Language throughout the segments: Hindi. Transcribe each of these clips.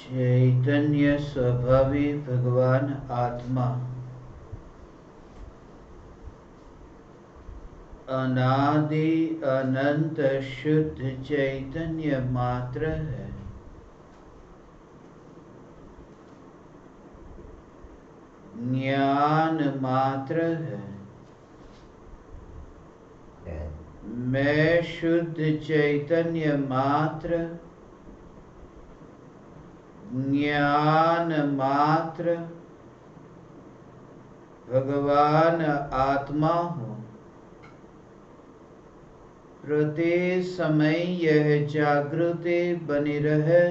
चैतन्य स्वभावी भगवान आत्मा अनादि अनंत शुद्ध चैतन्य मात्र है। ज्ञान मात्र है। मैं शुद्ध चैतन्य मात्र, ज्ञान मात्र, भगवान आत्मा हूँ। प्रति समय यह जागृति बनी रहे।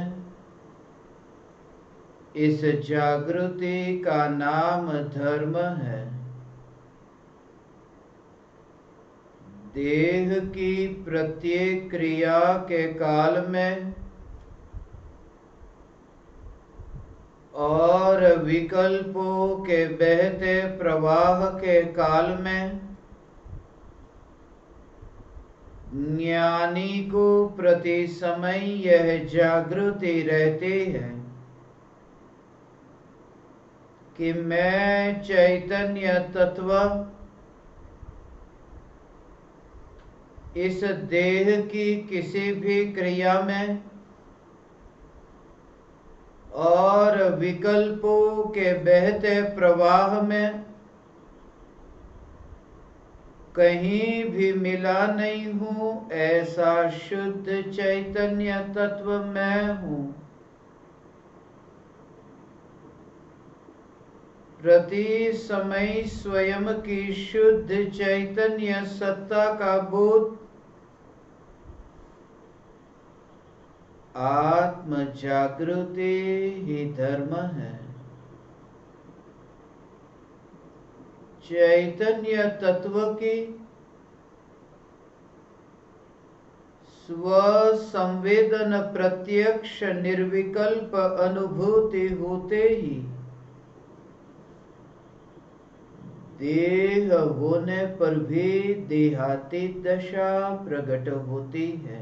इस जागृति का नाम धर्म है। देह की प्रत्येक क्रिया के काल में और विकल्पों के बहते प्रवाह के काल में ज्ञानी को प्रति समय यह जागृति रहती है कि मैं चैतन्य तत्व इस देह की किसी भी क्रिया में और विकल्पों के बहते प्रवाह में कहीं भी मिला नहीं हूँ। ऐसा शुद्ध चैतन्य तत्व मैं हूँ। प्रति समय स्वयं की शुद्ध चैतन्य सत्ता का बोध आत्म जागृति ही धर्म है। चैतन्य तत्व की स्व संवेदन प्रत्यक्ष निर्विकल्प अनुभूति होते ही देह होने पर भी देहाती दशा प्रकट होती है।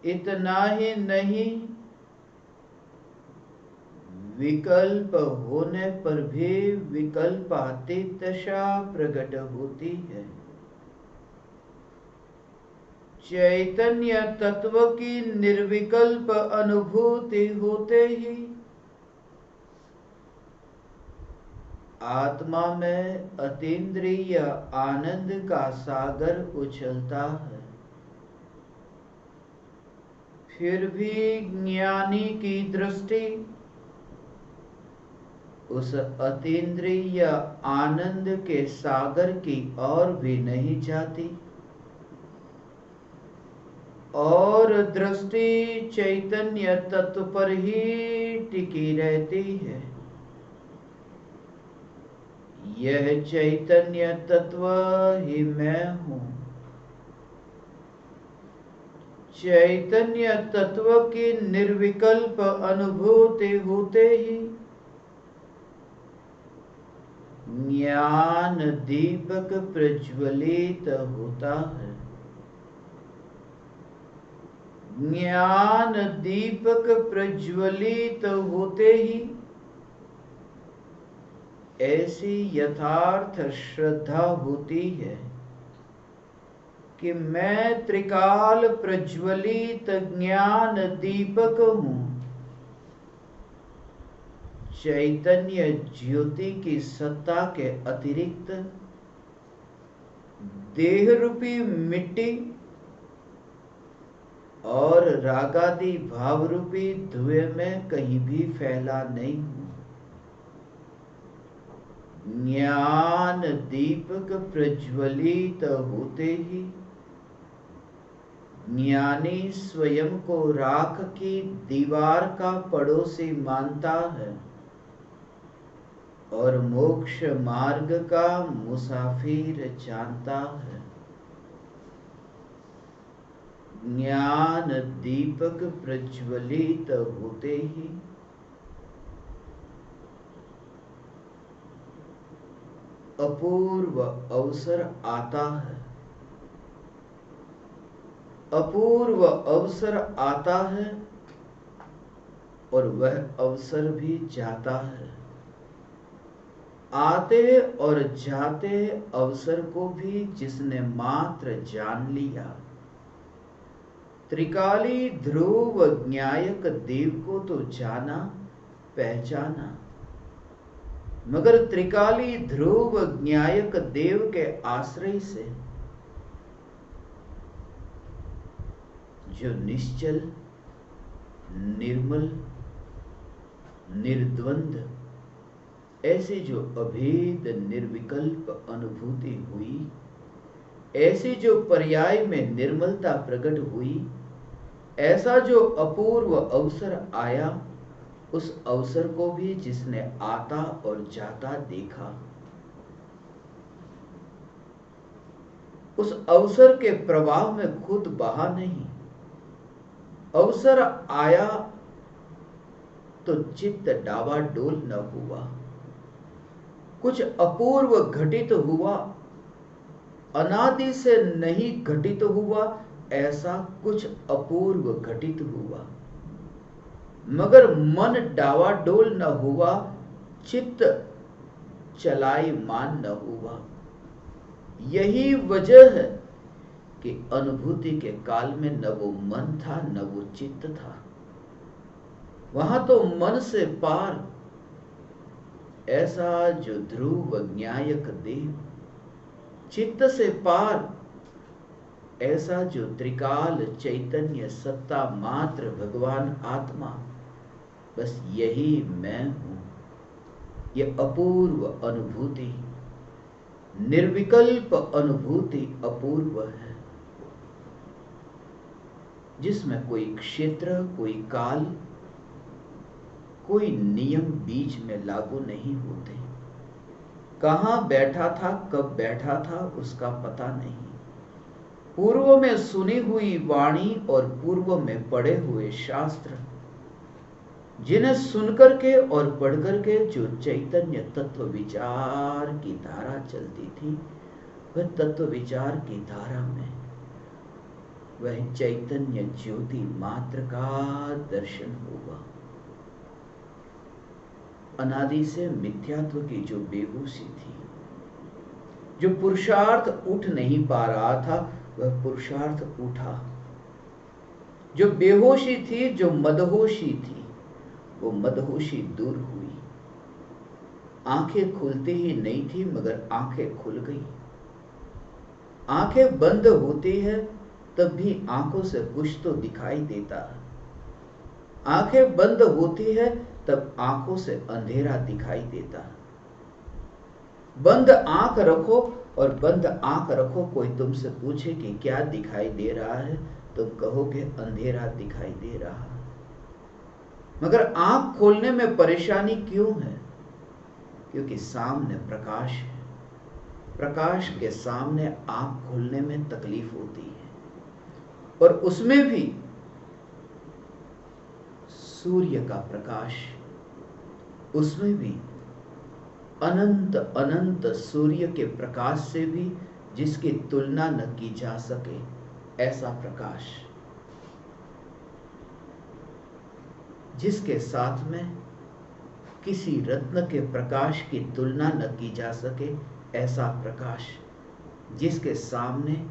इतना ही नहीं, विकल्प होने पर भी विकल्पातीत दशा प्रकट होती है। चैतन्य तत्व की निर्विकल्प अनुभूति होते ही आत्मा में अतीन्द्रिय आनंद का सागर उछलता है। फिर भी ज्ञानी की दृष्टि उस अतीन्द्रिय आनंद के सागर की ओर भी नहीं जाती और दृष्टि चैतन्य तत्व पर ही टिकी रहती है। यह चैतन्य तत्व ही मैं हूँ। चैतन्य तत्व की निर्विकल्प अनुभूति होते ही ज्ञान दीपक प्रज्वलित होता है। ज्ञान दीपक प्रज्वलित होते ही ऐसी यथार्थ श्रद्धा होती है कि मैं त्रिकाल प्रज्वलित ज्ञान दीपक हूँ। चैतन्य ज्योति की सत्ता के अतिरिक्त देह रूपी मिट्टी और रागादि भाव रूपी धुएं में कहीं भी फैला नहीं हूँ। ज्ञान दीपक प्रज्वलित होते ही ज्ञानी स्वयं को राख की दीवार का पड़ोसी मानता है और मोक्ष मार्ग का मुसाफिर जानता है। ज्ञान दीपक प्रज्वलित होते ही अपूर्व अवसर आता है। अपूर्व अवसर आता है और वह अवसर भी जाता है। आते और जाते अवसर को भी जिसने मात्र जान लिया, त्रिकाली ध्रुव ज्ञायक देव को तो जाना पहचाना, मगर त्रिकाली ध्रुव ज्ञायक देव के आश्रय से जो निश्चल, निर्मल, निर्द्वंद, ऐसी जो अभेद निर्विकल्प अनुभूति हुई, ऐसी जो पर्याय में निर्मलता प्रकट हुई, ऐसा जो अपूर्व अवसर आया, उस अवसर को भी जिसने आता और जाता देखा, उस अवसर के प्रवाह में खुद बहा नहीं, अवसर आया तो चित्त डावाडोल न हुआ, कुछ अपूर्व घटित हुआ, अनादि से नहीं घटित हुआ, ऐसा कुछ अपूर्व घटित हुआ, मगर मन डावाडोल न हुआ, चित्त चलायमान न हुआ। यही वजह है कि अनुभूति के काल में न वो मन था न वो चित्त था। वहां तो मन से पार ऐसा जो ध्रुव ज्ञायक देव, चित्त से पार ऐसा जो त्रिकाल चैतन्य सत्ता मात्र भगवान आत्मा, बस यही मैं हूं। ये अपूर्व अनुभूति, निर्विकल्प अनुभूति अपूर्व है, जिसमें कोई क्षेत्र, कोई काल, कोई नियम बीच में लागू नहीं होते। कहां बैठा था, कब बैठा था, उसका पता नहीं। पूर्व में सुनी हुई वाणी और पूर्व में पढ़े हुए शास्त्र, जिन्हें सुनकर के और पढ़कर के जो चैतन्य तत्व विचार की धारा चलती थी, वह तत्व विचार की धारा में वह चैतन्य ज्योति मात्र का दर्शन हुआ। अनादि से मिथ्यात्व की जो बेहोशी थी, जो पुरुषार्थ उठ नहीं पा रहा था, वह पुरुषार्थ उठा। जो बेहोशी थी, जो मदहोशी थी, वो मदहोशी दूर हुई। आंखें खुलती ही नहीं थी, मगर आंखें खुल गई। आंखें बंद होती है तब भी आंखों से कुछ तो दिखाई देता है। आंखें बंद होती है तब आंखों से अंधेरा दिखाई देता है। बंद आंख रखो और बंद आंख रखो, कोई तुमसे पूछे कि क्या दिखाई दे रहा है, तुम कहोगे अंधेरा दिखाई दे रहा है। मगर आंख खोलने में परेशानी क्यों है? क्योंकि सामने प्रकाश है। प्रकाश के सामने आंख खोलने में तकलीफ होती है, और उसमें भी सूर्य का प्रकाश, उसमें भी अनंत अनंत सूर्य के प्रकाश से भी जिसकी तुलना न की जा सके, ऐसा प्रकाश, जिसके साथ में किसी रत्न के प्रकाश की तुलना न की जा सके, ऐसा प्रकाश, जिसके सामने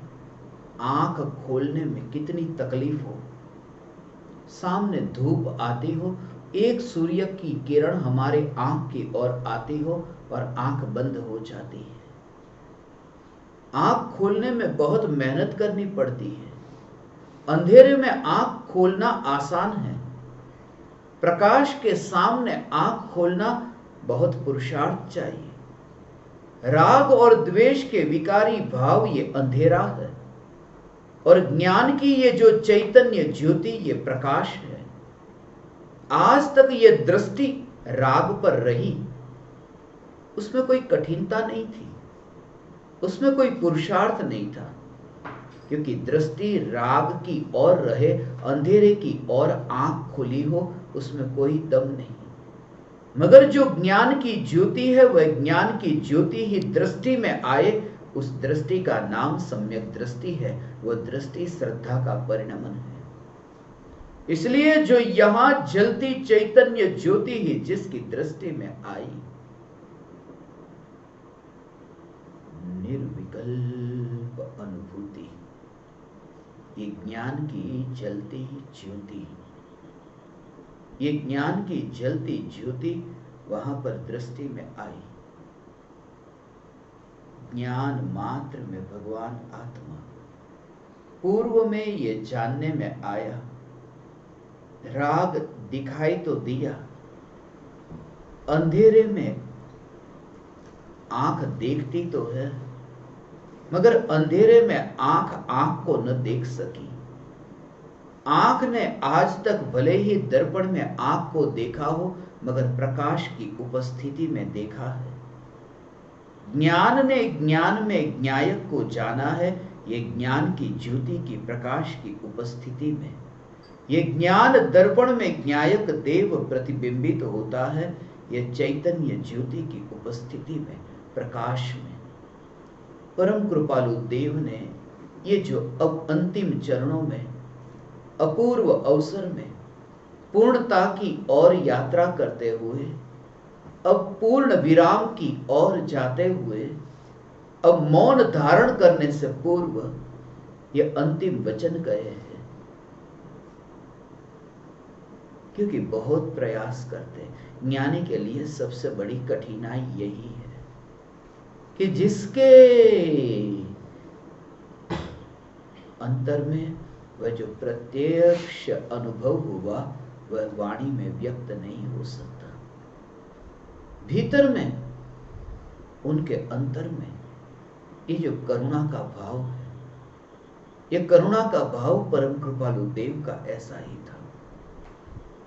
आंख खोलने में कितनी तकलीफ हो। सामने धूप आती हो, एक सूर्य की किरण हमारे आंख की ओर आती हो और आंख बंद हो जाती है। आंख खोलने में बहुत मेहनत करनी पड़ती है। अंधेरे में आंख खोलना आसान है, प्रकाश के सामने आंख खोलना बहुत पुरुषार्थ चाहिए। राग और द्वेष के विकारी भाव ये अंधेरा है, और ज्ञान की ये जो चैतन्य ज्योति ये प्रकाश है। आज तक ये दृष्टि राग पर रही, उसमें कोई कठिनता नहीं थी, उसमें कोई पुरुषार्थ नहीं था, क्योंकि दृष्टि राग की ओर रहे, अंधेरे की ओर आंख खुली हो, उसमें कोई दम नहीं। मगर जो ज्ञान की ज्योति है, वह ज्ञान की ज्योति ही दृष्टि में आए, उस दृष्टि का नाम सम्यक दृष्टि है। वह दृष्टि श्रद्धा का परिणमन है। इसलिए जो यहां जलती चैतन्य ज्योति ही जिसकी दृष्टि में आई, निर्विकल्प अनुभूति, ये ज्ञान की जलती ज्योति, ये ज्ञान की जलती ज्योति वहां पर दृष्टि में आई। ज्ञान मात्र में भगवान आत्मा, पूर्व में ये जानने में आया, राग दिखाई तो दिया, अंधेरे में आंख देखती तो है, मगर अंधेरे में आंख को न देख सकी। आंख ने आज तक भले ही दर्पण में आंख को देखा हो, मगर प्रकाश की उपस्थिति में देखा है। ज्ञान ने ज्ञान में ज्ञायक को जाना है, ये ज्ञान की ज्योति की प्रकाश की उपस्थिति में। ये ज्ञान दर्पण में ज्ञायक देव प्रतिबिंबित होता है, ये चैतन्य ज्योति की उपस्थिति में, प्रकाश में। परम कृपालु देव ने ये जो अब अंतिम चरणों में, अपूर्व अवसर में, पूर्णता की ओर यात्रा करते हुए, अब पूर्ण विराम की ओर जाते हुए, अब मौन धारण करने से पूर्व ये अंतिम वचन कहे हैं। क्योंकि बहुत प्रयास करते, ज्ञानी के लिए सबसे बड़ी कठिनाई यही है कि जिसके अंतर में वह जो प्रत्यक्ष अनुभव हुआ वह वाणी में व्यक्त नहीं हो सकता। भीतर में, उनके अंतर में ये जो करुणा का भाव है, ये करुणा का भाव परम कृपालु देव का ऐसा ही था।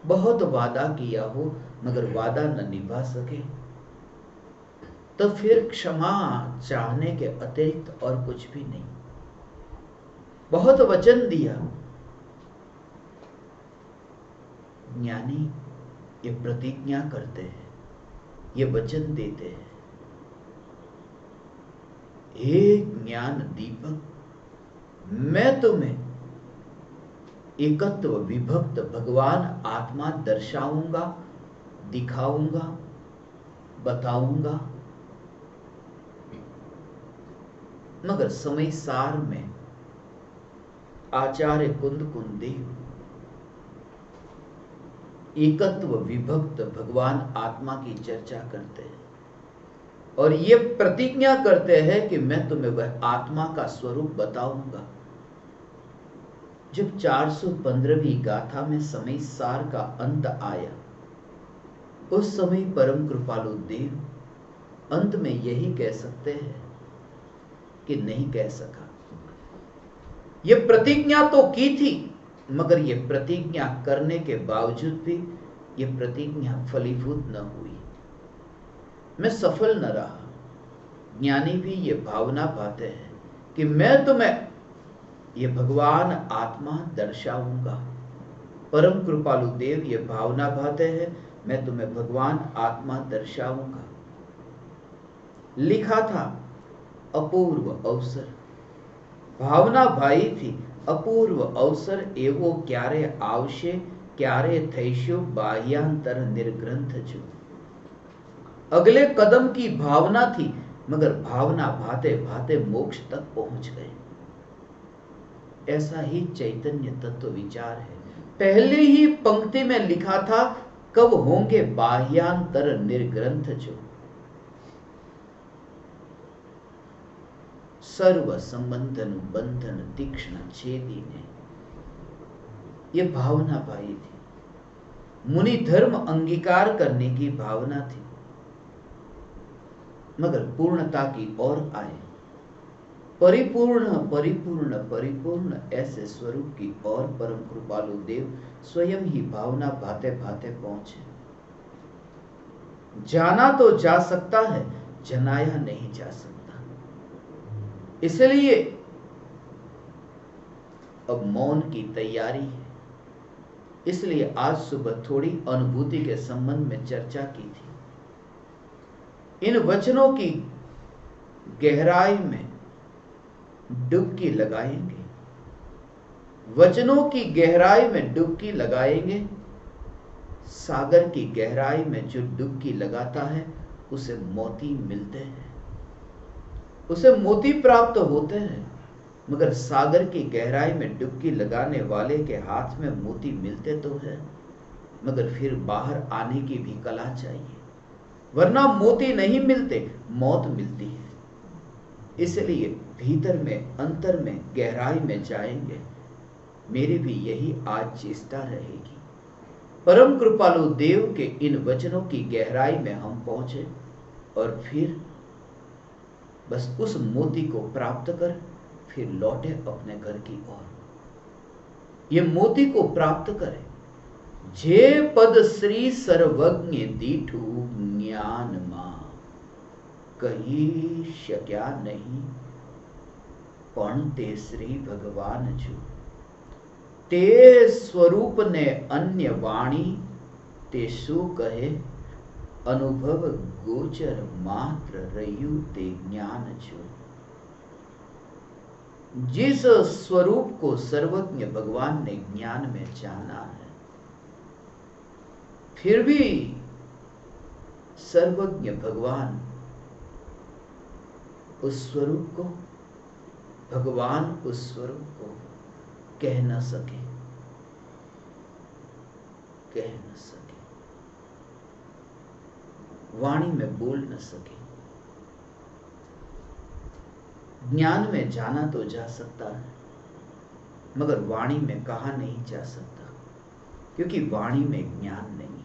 बहुत वादा किया हो मगर वादा न निभा सके तो फिर क्षमा चाहने के अतिरिक्त और कुछ भी नहीं। बहुत वचन दिया, ज्ञानी ये प्रतिज्ञा करते हैं, ये वचन देते हैं, हे ज्ञान दीपक, मैं तुम्हें एकत्व विभक्त भगवान आत्मा दर्शाऊंगा, दिखाऊंगा, बताऊंगा। मगर समय सार में आचार्य कुंद देव एकत्व विभक्त भगवान आत्मा की चर्चा करते हैं और ये प्रतिज्ञा करते हैं कि मैं तुम्हें वह आत्मा का स्वरूप बताऊंगा। जब 415वीं गाथा में समय सार का अंत आया, उस समय परम कृपालु देव अंत में यही कह सकते हैं कि नहीं कह सका। ये प्रतिज्ञा तो की थी, मगर ये प्रतिज्ञा करने के बावजूद भी ये प्रतिज्ञा फलीभूत न हुई, मैं सफल न रहा। ज्ञानी भी ये भावना पाते हैं कि मैं तुम्हें ये भगवान आत्मा दर्शाऊंगा। परम कृपालु देव ये भावना पाते हैं, मैं तुम्हें भगवान आत्मा दर्शाऊंगा। लिखा था अपूर्व अवसर, भावना भाई थी, अपूर्व अवसर एवो क्यारे आवशे, क्यारे थैशो बाह्यांतर निर्ग्रंथ जो। अगले कदम की भावना थी, मगर भावना भाते भाते मोक्ष तक पहुंच गए। ऐसा ही चैतन्य तत्व विचार है। पहले ही पंक्ति में लिखा था, कब होंगे बाह्यांतर निर्ग्रंथ जो। सर्व संबंधन बंधन तीक्ष्ण छेदी ने, यह भावना पाई थी। मुनि धर्म अंगीकार करने की भावना थी, मगर पूर्णता की ओर आए, परिपूर्ण परिपूर्ण परिपूर्ण ऐसे स्वरूप की ओर परम कृपालु देव स्वयं ही भावना भाते भाते पहुंचे। जाना तो जा सकता है, जनाया नहीं जा सकता। इसलिए अब मौन की तैयारी है। इसलिए आज सुबह थोड़ी अनुभूति के संबंध में चर्चा की थी। इन वचनों की गहराई में डुबकी लगाएंगे, वचनों की गहराई में डुबकी लगाएंगे। सागर की गहराई में जो डुबकी लगाता है उसे मोती मिलते हैं, उसे मोती प्राप्त होते हैं। मगर सागर की गहराई में डुबकी लगाने वाले के हाथ में मोती मिलते तो है, मगर फिर बाहर आने की भी कला चाहिए, वरना मोती नहीं मिलते, मौत मिलती है। इसलिए भीतर में, अंतर में, गहराई में जाएंगे। मेरी भी यही आज चेष्टा रहेगी, परम कृपालु देव के इन वचनों की गहराई में हम पहुंचे और फिर बस उस मोती को प्राप्त कर फिर लौटे अपने घर की ओर। ये मोती को प्राप्त करें। जे पद श्री सर्वज्ञ दीठु ज्ञान मां, कही शक्या नहीं पण ते श्री भगवान जो। ते स्वरूप ने अन्य वाणी, ते सु कहे अनुभव गोचर मात्र रयु ते ज्ञान जो। जिस स्वरूप को सर्वज्ञ भगवान ने ज्ञान में जाना है, फिर भी सर्वज्ञ भगवान उस स्वरूप को, भगवान उस स्वरूप को कह न सके, कह न सके, वाणी में बोल न सके। ज्ञान में जाना तो जा सकता है, मगर वाणी में कहा नहीं जा सकता, क्योंकि वाणी में ज्ञान नहीं है।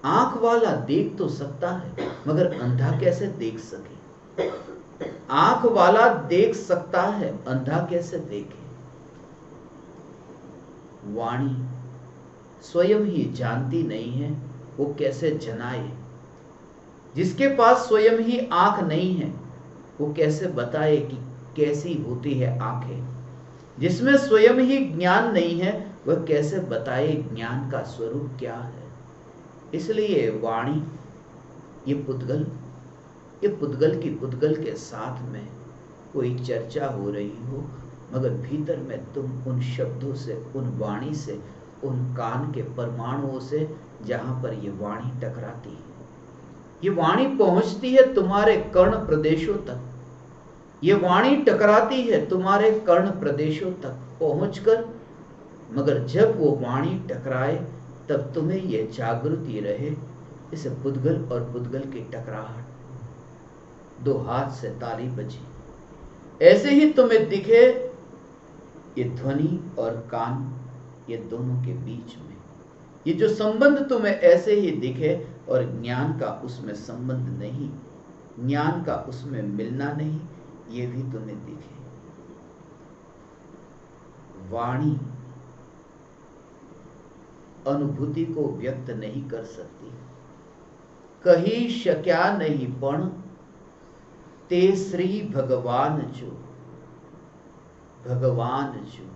आंख वाला देख तो सकता है, मगर अंधा कैसे देख सके? आंख वाला देख सकता है, अंधा कैसे देखे? वाणी स्वयं ही जानती नहीं है, वो कैसे जनाए? जिसके पास स्वयं ही आंख नहीं है, वो कैसे बताए कि कैसी होती है आंखें? जिसमें स्वयं ही ज्ञान नहीं है, वह कैसे बताए ज्ञान का स्वरूप क्या है? इसलिए वाणी, ये पुद्गल की पुद्गल के साथ में कोई चर्चा हो रही हो, मगर भीतर में तुम उन शब्दों से, उन वाणी से, उन कान के परमाणुओं से जहां पर ये वाणी टकराती है, ये वाणी पहुंचती है तुम्हारे कर्ण प्रदेशों तक, ये वाणी टकराती है तुम्हारे कर्ण प्रदेशों तक पहुंचकर, मगर जब वो वाणी टकराए तब तुम्हें यह जागृति रहे, इसे पुद्गल और पुद्गल की टकराहट, दो हाथ से ताली बजी, ऐसे ही तुम्हें दिखे ये ध्वनि और कान, ये दोनों के बीच में ये जो संबंध तुम्हें ऐसे ही दिखे, और ज्ञान का उसमें संबंध नहीं, ज्ञान का उसमें मिलना नहीं, ये भी तुम्हें दिखे। वाणी अनुभूति को व्यक्त नहीं कर सकती, कही शक्या नहीं पण ते श्री भगवान जो। भगवान जो,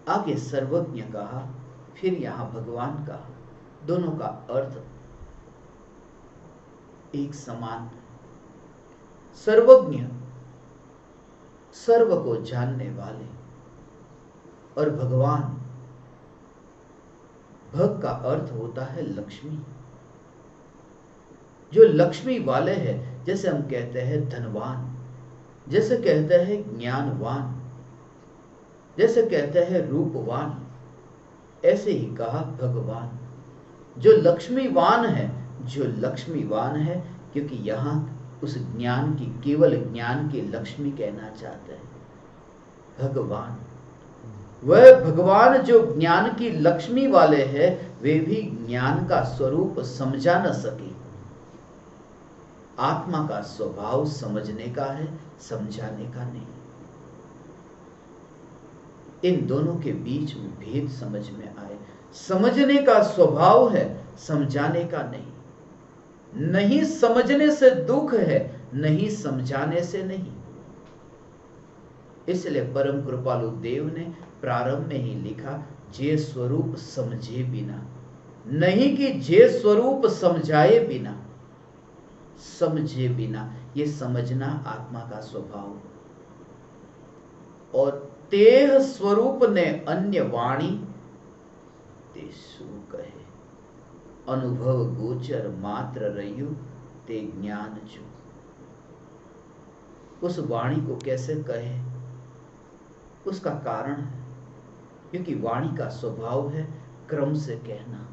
आगे सर्वज्ञ कहा, फिर यहां भगवान कहा, दोनों का अर्थ एक समान। सर्वज्ञ, सर्व को जानने वाले, और भगवान, भग का अर्थ होता है लक्ष्मी, जो लक्ष्मी वाले हैं। जैसे हम कहते हैं धनवान, जैसे कहते हैं ज्ञानवान, जैसे कहते हैं रूपवान, ऐसे ही कहा भगवान, जो लक्ष्मीवान है, जो लक्ष्मीवान है, क्योंकि यहां उस ज्ञान की, केवल ज्ञान की लक्ष्मी कहना चाहते हैं भगवान। वह भगवान जो ज्ञान की लक्ष्मी वाले हैं, वे भी ज्ञान का स्वरूप समझा न सके। आत्मा का स्वभाव समझने का है, समझाने का नहीं। इन दोनों के बीच में भेद समझ में आए। समझने का स्वभाव है, समझाने का नहीं। नहीं समझने से दुख है, नहीं समझाने से नहीं। इसलिए परम कृपालु देव ने प्रारंभ में ही लिखा, जे स्वरूप समझे बिना, नहीं कि जे स्वरूप समझाए बिना। समझे बिना, ये समझना आत्मा का स्वभाव। और तेह स्वरूप ने अन्य वाणी ते सु कहे, अनुभव गोचर मात्र रयु ते ज्ञान जो। उस वाणी को कैसे कहे, उसका कारण है, क्योंकि वाणी का स्वभाव है क्रम से कहना,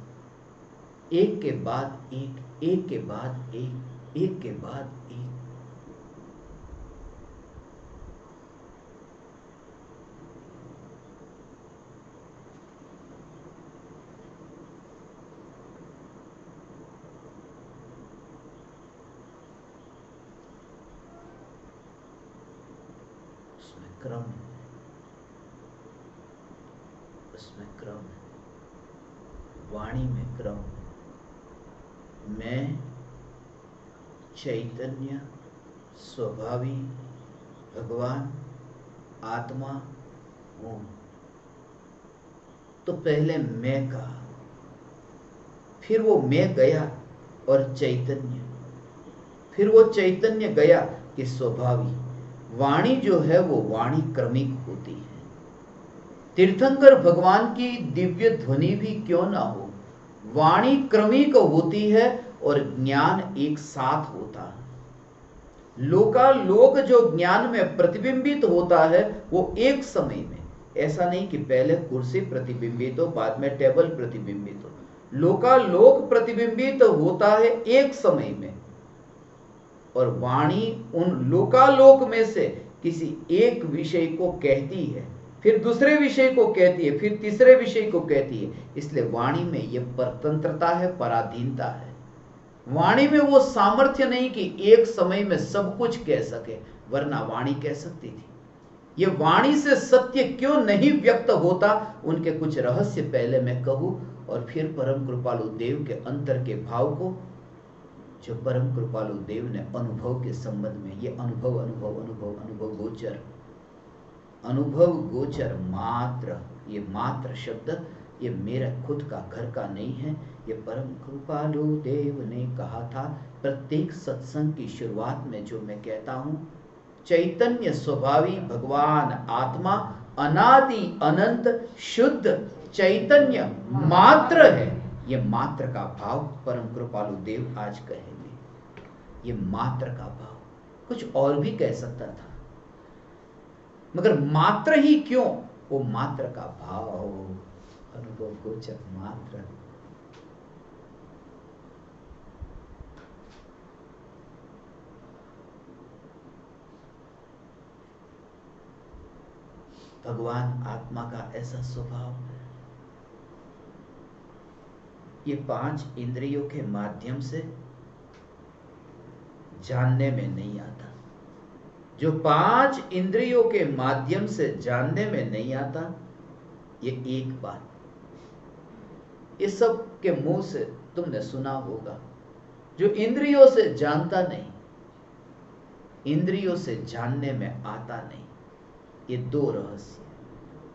एक के बाद एक, एक के बाद एक, एक के बाद एक। उसमें क्रम है, उसमें क्रम है, वाणी में क्रम है। मैं चैतन्य स्वभावी भगवान आत्मा हूं, तो पहले मैं कहा, फिर वो मैं गया और चैतन्य, फिर वो चैतन्य गया कि स्वभावी। वाणी जो है वो वाणी क्रमिक होती है। तीर्थंकर भगवान की दिव्य ध्वनि भी क्यों ना हो, वाणी क्रमिक होती है और ज्ञान एक साथ होता है। लोकालोक जो ज्ञान में प्रतिबिंबित होता है वो एक समय में, ऐसा नहीं कि पहले कुर्सी प्रतिबिंबित हो बाद में टेबल प्रतिबिंबित हो। लोकालोक प्रतिबिंबित होता है एक समय में, और वाणी उन लोकालोक में से किसी एक विषय को कहती है, फिर दूसरे विषय को कहती है, फिर तीसरे विषय को कहती है। इसलिए वाणी में यह परतंत्रता है, पराधीनता है। वाणी में वो सामर्थ्य नहीं कि एक समय में सब कुछ कह सके, वरना वाणी कह सकती थी। ये वाणी से सत्य क्यों नहीं व्यक्त होता, उनके कुछ रहस्य पहले मैं कहूं, और फिर परम कृपालु देव के अंतर के भाव को, जो परम कृपालु देव ने अनुभव के संबंध में, ये अनुभव अनुभव अनुभव अनुभव गोचर, अनुभव गोचर मात्र, ये मात्र शब्द ये मेरा खुद का घर का नहीं है, ये परम कृपालु देव ने कहा था। प्रत्येक सत्संग की शुरुआत में जो मैं कहता हूं, चैतन्य स्वभावी भगवान आत्मा अनादि अनंत शुद्ध चैतन्य मात्र है। ये मात्र का भाव परम कृपालु देव आज कहेंगे। ये मात्र का भाव, कुछ और भी कह सकता था, मगर मात्र ही क्यों, वो मात्र का भाव, अनुभव गोचर मात्र। भगवान आत्मा का ऐसा स्वभाव है, ये 5 इंद्रियों के माध्यम से जानने में नहीं आता। जो 5 इंद्रियों के माध्यम से जानने में नहीं आता, ये एक बात, ये सब के मुंह से तुमने सुना होगा। जो इंद्रियों से जानता नहीं, इंद्रियों से जानने में आता नहीं, ये 2 रहस्य।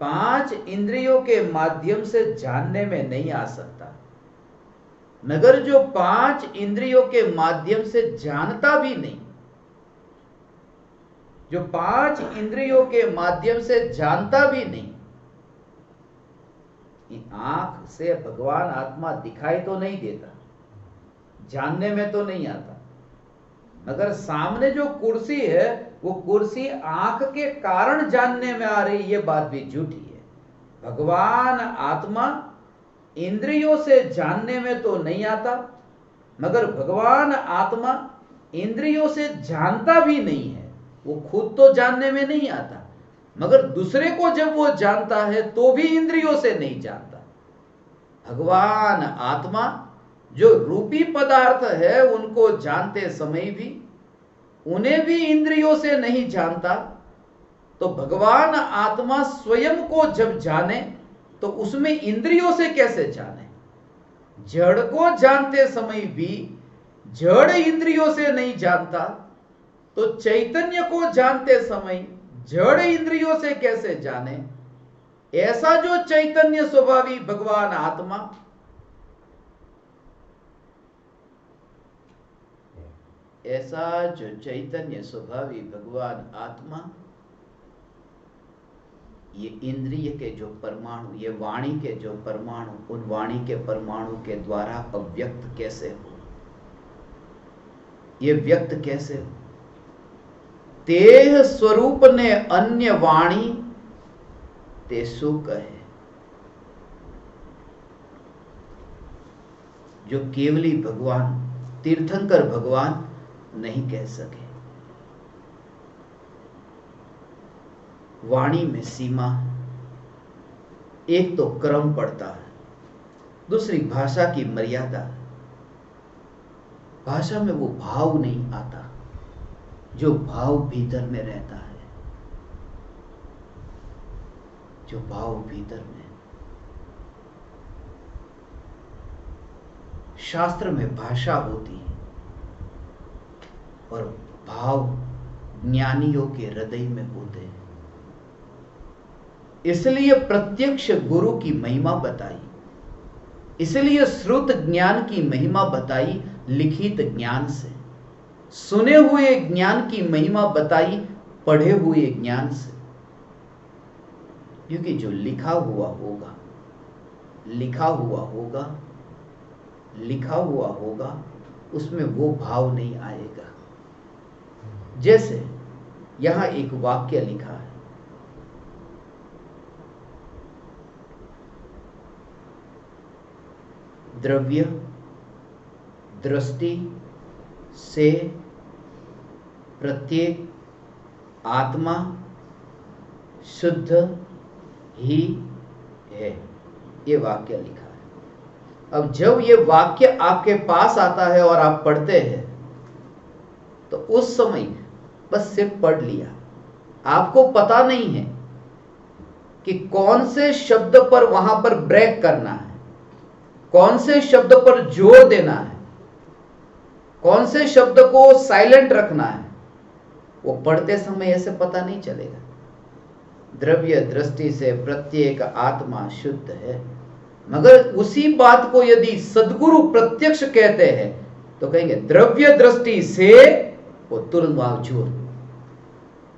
5 इंद्रियों के माध्यम से जानने में नहीं आ सकता, मगर जो 5 इंद्रियों के माध्यम से जानता भी नहीं, जो 5 इंद्रियों के माध्यम से जानता भी नहीं, आंख से भगवान आत्मा दिखाई तो नहीं देता, जानने में तो नहीं आता, मगर सामने जो कुर्सी है वो कुर्सी आंख के कारण जानने में आ रही, ये बात भी झूठी है। भगवान आत्मा इंद्रियों से जानने में तो नहीं आता, मगर भगवान आत्मा इंद्रियों से जानता भी नहीं है। वो खुद तो जानने में नहीं आता, मगर दूसरे को जब वो जानता है तो भी इंद्रियों से नहीं जानता। भगवान आत्मा जो रूपी पदार्थ है उनको जानते समय भी उन्हें भी इंद्रियों से नहीं जानता, तो भगवान आत्मा स्वयं को जब जाने तो उसमें इंद्रियों से कैसे जाने। जड़ को जानते समय भी जड़ इंद्रियों से नहीं जानता, तो चैतन्य को जानते समय जड़ इंद्रियों से कैसे जाने। ऐसा जो चैतन्य स्वभावी भगवान आत्मा, ऐसा जो चैतन्य स्वभावी भगवान आत्मा ये इंद्रिय के जो परमाणु, ये वाणी के जो परमाणु, उन वाणी के परमाणु के द्वारा अव्यक्त कैसे हो, ये व्यक्त कैसे हो? तेह स्वरूप ने अन्य वाणी ते सु कहे। जो केवली भगवान, तीर्थंकर भगवान नहीं कह सके। वाणी में सीमा है, एक तो क्रम पड़ता है, दूसरी भाषा की मर्यादा है। भाषा में वो भाव नहीं आता जो भाव भीतर में रहता है, जो भाव भीतर में। शास्त्र में भाषा होती है और भाव ज्ञानियों के हृदय में होते हैं। इसलिए प्रत्यक्ष गुरु की महिमा बताई, इसलिए श्रुत ज्ञान की महिमा बताई लिखित ज्ञान से, सुने हुए ज्ञान की महिमा बताई पढ़े हुए ज्ञान से। क्योंकि जो लिखा हुआ होगा, लिखा हुआ होगा, लिखा हुआ होगा, उसमें वो भाव नहीं आएगा। जैसे यहां एक वाक्य लिखा है, द्रव्य दृष्टि से प्रत्येक आत्मा शुद्ध ही है, ये वाक्य लिखा है। अब जब ये वाक्य आपके पास आता है और आप पढ़ते हैं तो उस समय बस सिर्फ पढ़ लिया, आपको पता नहीं है कि कौन से शब्द पर वहां पर ब्रेक करना है, कौन से शब्द पर जोर देना है, कौन से शब्द को साइलेंट रखना है। वो पढ़ते समय ऐसे पता नहीं चलेगा। द्रव्य दृष्टि से प्रत्येक आत्मा शुद्ध है, मगर उसी बात को यदि सद्गुरु प्रत्यक्ष कहते हैं तो कहेंगे द्रव्य दृष्टि से, वो तुरंत वहां जोर,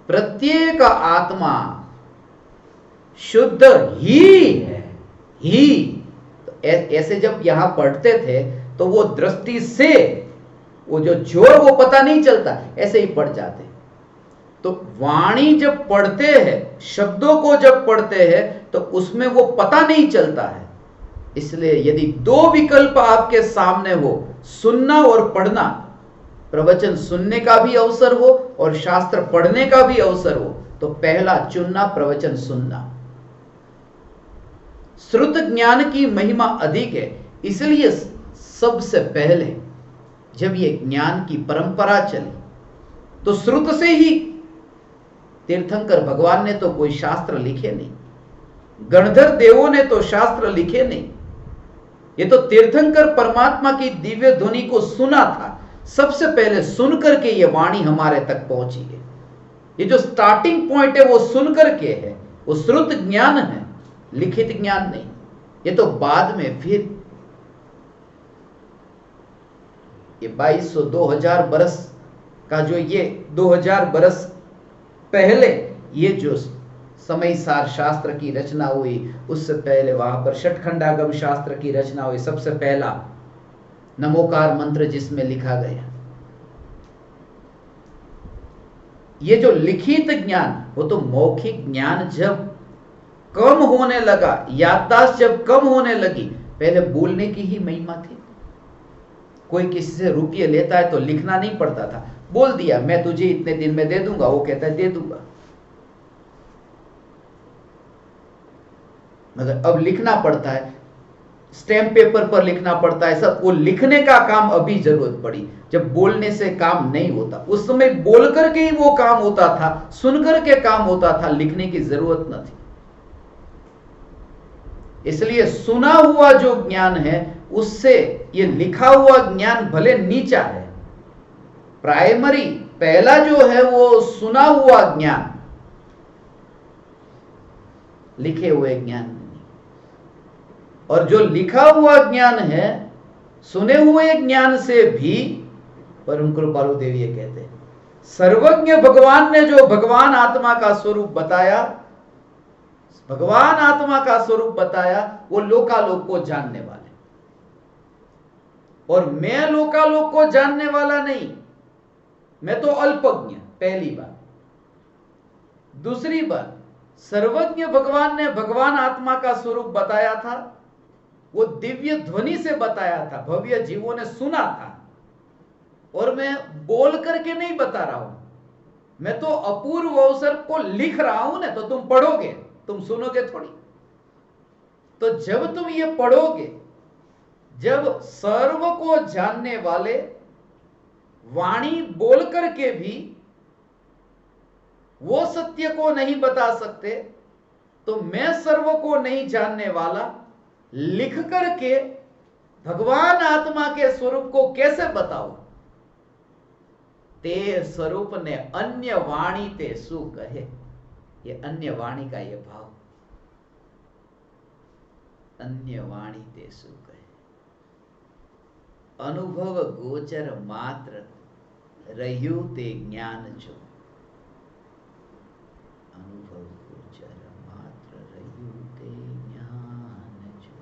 प्रत्येक आत्मा शुद्ध ही है, ही। तो ऐसे जब यहां पढ़ते थे तो वो दृष्टि से, वो जो जोर वो पता नहीं चलता, ऐसे ही पढ़ जाते। तो वाणी जब पढ़ते हैं, शब्दों को जब पढ़ते हैं तो उसमें वो पता नहीं चलता है। इसलिए यदि दो विकल्प आपके सामने हो, सुनना और पढ़ना, प्रवचन सुनने का भी अवसर हो और शास्त्र पढ़ने का भी अवसर हो, तो पहला चुनना प्रवचन सुनना। श्रुत ज्ञान की महिमा अधिक है, इसलिए सबसे पहले जब ये ज्ञान की परंपरा चली तो श्रुत से ही, तीर्थंकर भगवान ने तो कोई शास्त्र लिखे नहीं, गणधर देवों ने तो शास्त्र लिखे नहीं, ये तो तीर्थंकर परमात्मा की दिव्य ध्वनि को सुना था। सबसे पहले सुन करके ये वाणी हमारे तक पहुंची है। ये जो स्टार्टिंग पॉइंट है वो सुन करके है, वो श्रुत ज्ञान है, लिखित ज्ञान नहीं। ये तो बाद में फिर ये 2200 2000 बरस का जो, ये 2000 बरस पहले ये जो समय सार शास्त्र की रचना हुई, उससे पहले वहां पर षटखंडागम शास्त्र की रचना हुई। सबसे पहला नमोकार मंत्र जिसमें लिखा गया, ये जो लिखित ज्ञान, वो तो मौखिक ज्ञान जब कम होने लगा, याददाश्त जब कम होने लगी, पहले बोलने की ही महिमा थी। कोई किसी से रुपये लेता है तो लिखना नहीं पड़ता था, बोल दिया मैं तुझे इतने दिन में दे दूंगा, वो कहता है दे दूंगा। मगर अब लिखना पड़ता है, स्टैम्प पेपर पर लिखना पड़ता है सब। वो लिखने का काम अभी जरूरत पड़ी, जब बोलने से काम नहीं होता। उस समय बोल करके ही वो काम होता था, सुन करके काम होता था, लिखने की जरूरत न थी। इसलिए सुना हुआ जो ज्ञान है उससे ये लिखा हुआ ज्ञान भले नीचा है। प्राइमरी पहला जो है वो सुना हुआ ज्ञान, लिखे हुए ज्ञान नहीं। और जो लिखा हुआ ज्ञान है, सुने हुए ज्ञान से भी, परम कृपालु देव ये कहते हैं, सर्वज्ञ भगवान ने जो भगवान आत्मा का स्वरूप बताया, भगवान आत्मा का स्वरूप बताया वो लोकालोक को जानने वाले, और मैं लोकालोक को जानने वाला नहीं, मैं तो अल्पज्ञ। पहली बात। दूसरी बात, सर्वज्ञ भगवान ने भगवान आत्मा का स्वरूप बताया था, वो दिव्य ध्वनि से बताया था, भव्य जीवों ने सुना था, और मैं बोल करके नहीं बता रहा हूं, मैं तो अपूर्व अवसर को लिख रहा हूं ना, तो तुम पढ़ोगे, तुम सुनोगे थोड़ी। तो जब तुम ये पढ़ोगे, जब सर्व को जानने वाले वाणी बोल करके भी वो सत्य को नहीं बता सकते, तो मैं सर्व को नहीं जानने वाला लिख करके भगवान आत्मा के स्वरूप को कैसे बताऊं? ते स्वरूप ने अन्य वाणी ते सु कहे। ये अन्य वाणी का ये भाव, अन्य वाणी ते सु कहे। अनुभव गोचर मात्र रह्यु ते ज्ञान जो। अनुभव गोचर मात्र रह्यु ते ज्ञान जो।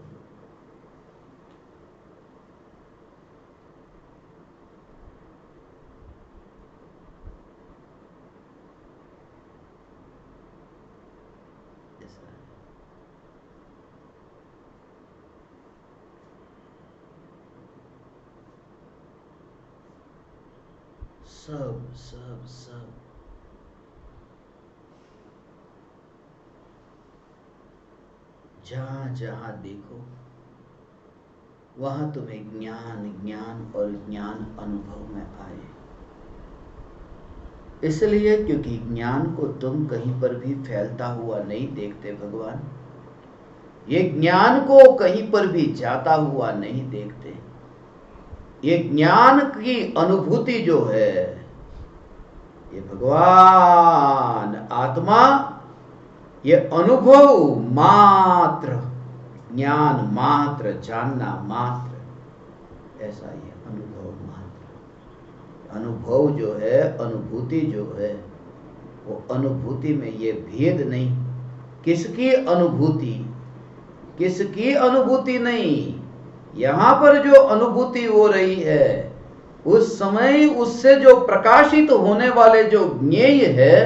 सब सब सब जहां जहां देखो वहां तुम्हें ज्ञान ज्ञान और ज्ञान अनुभव में आए। इसलिए क्योंकि ज्ञान को तुम कहीं पर भी फैलता हुआ नहीं देखते भगवान, ये ज्ञान को कहीं पर भी जाता हुआ नहीं देखते। ये ज्ञान की अनुभूति जो है, ये भगवान आत्मा, ये अनुभव मात्र, ज्ञान मात्र, जानना मात्र, ऐसा ये अनुभव मात्र। अनुभव जो है, अनुभूति जो है, वो अनुभूति में ये भेद नहीं। किसकी अनुभूति, किसकी अनुभूति नहीं। यहां पर जो अनुभूति हो रही है, उस समय उससे जो प्रकाशित होने वाले जो ज्ञेय है,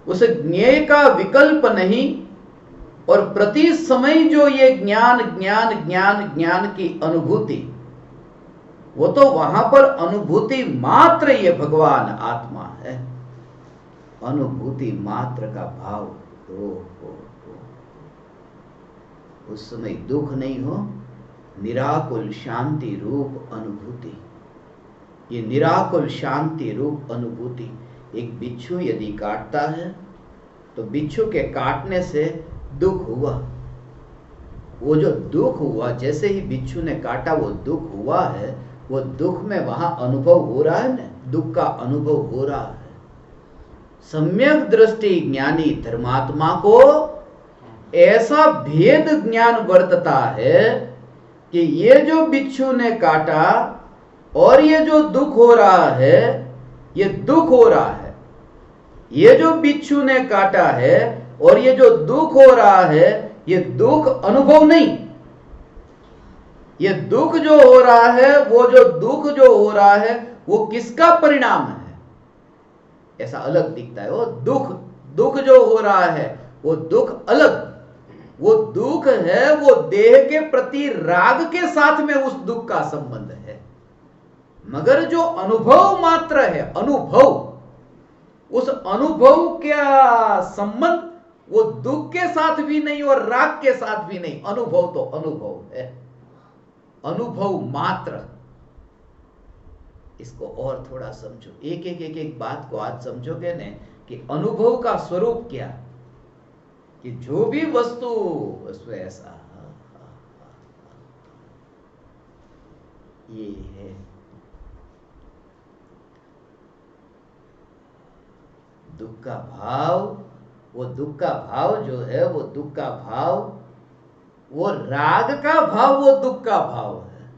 उस ज्ञेय का विकल्प नहीं। और प्रति समय जो ये ज्ञान ज्ञान ज्ञान ज्ञान की अनुभूति, वो तो वहां पर अनुभूति मात्र ये भगवान आत्मा है। अनुभूति मात्र का भाव हो। उस समय दुख नहीं हो, निराकुल शांति रूप अनुभूति। ये निराकुल शांति रूप अनुभूति। एक बिच्छू यदि काटता है तो बिच्छू के काटने से दुख हुआ, वो जो दुख हुआ, जैसे ही बिच्छू ने काटा वो दुख हुआ है, वो दुख में वहां अनुभव हो रहा है ना, दुख का अनुभव हो रहा है। सम्यक दृष्टि ज्ञानी धर्मात्मा को ऐसा भेद ज्ञान वर्तता है कि ये जो बिच्छू ने काटा और ये जो दुख हो रहा है, ये दुख हो रहा है। ये जो बिच्छू ने काटा है और ये जो दुख हो रहा है, ये दुख अनुभव नहीं। ये दुख जो हो रहा है, वो जो दुख जो हो रहा है, वो किसका परिणाम है? ऐसा अलग दिखता है। वो दुख, दुख जो हो रहा है वो दुख अलग, वो दुख है, वो देह के प्रति राग के साथ में उस दुख का संबंध है। मगर जो अनुभव मात्र है, अनुभव, उस अनुभव का संबंध वो दुख के साथ भी नहीं और राग के साथ भी नहीं। अनुभव तो अनुभव है, अनुभव मात्र। इसको और थोड़ा समझो, एक एक एक एक बात को आज समझोगे ने कि अनुभव का स्वरूप क्या, कि जो भी वस्तु ऐसा ये है। दुख का भाव, वो दुख का भाव जो है, वो दुख का भाव, वो राग का भाव, वो दुख का भाव है।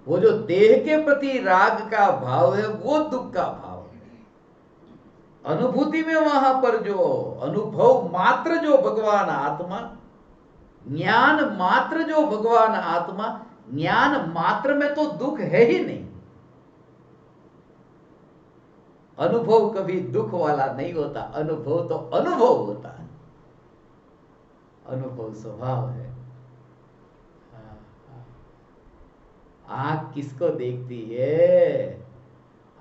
वो जो देह के प्रति राग का भाव है, वो दुख का भाव है। अनुभूति में वहां पर जो अनुभव मात्र जो भगवान आत्मा, ज्ञान मात्र जो भगवान आत्मा, ज्ञान मात्र में तो दुख है ही नहीं। अनुभव कभी दुख वाला नहीं होता, अनुभव तो अनुभव होता है, अनुभव स्वभाव है। आंख किसको देखती है?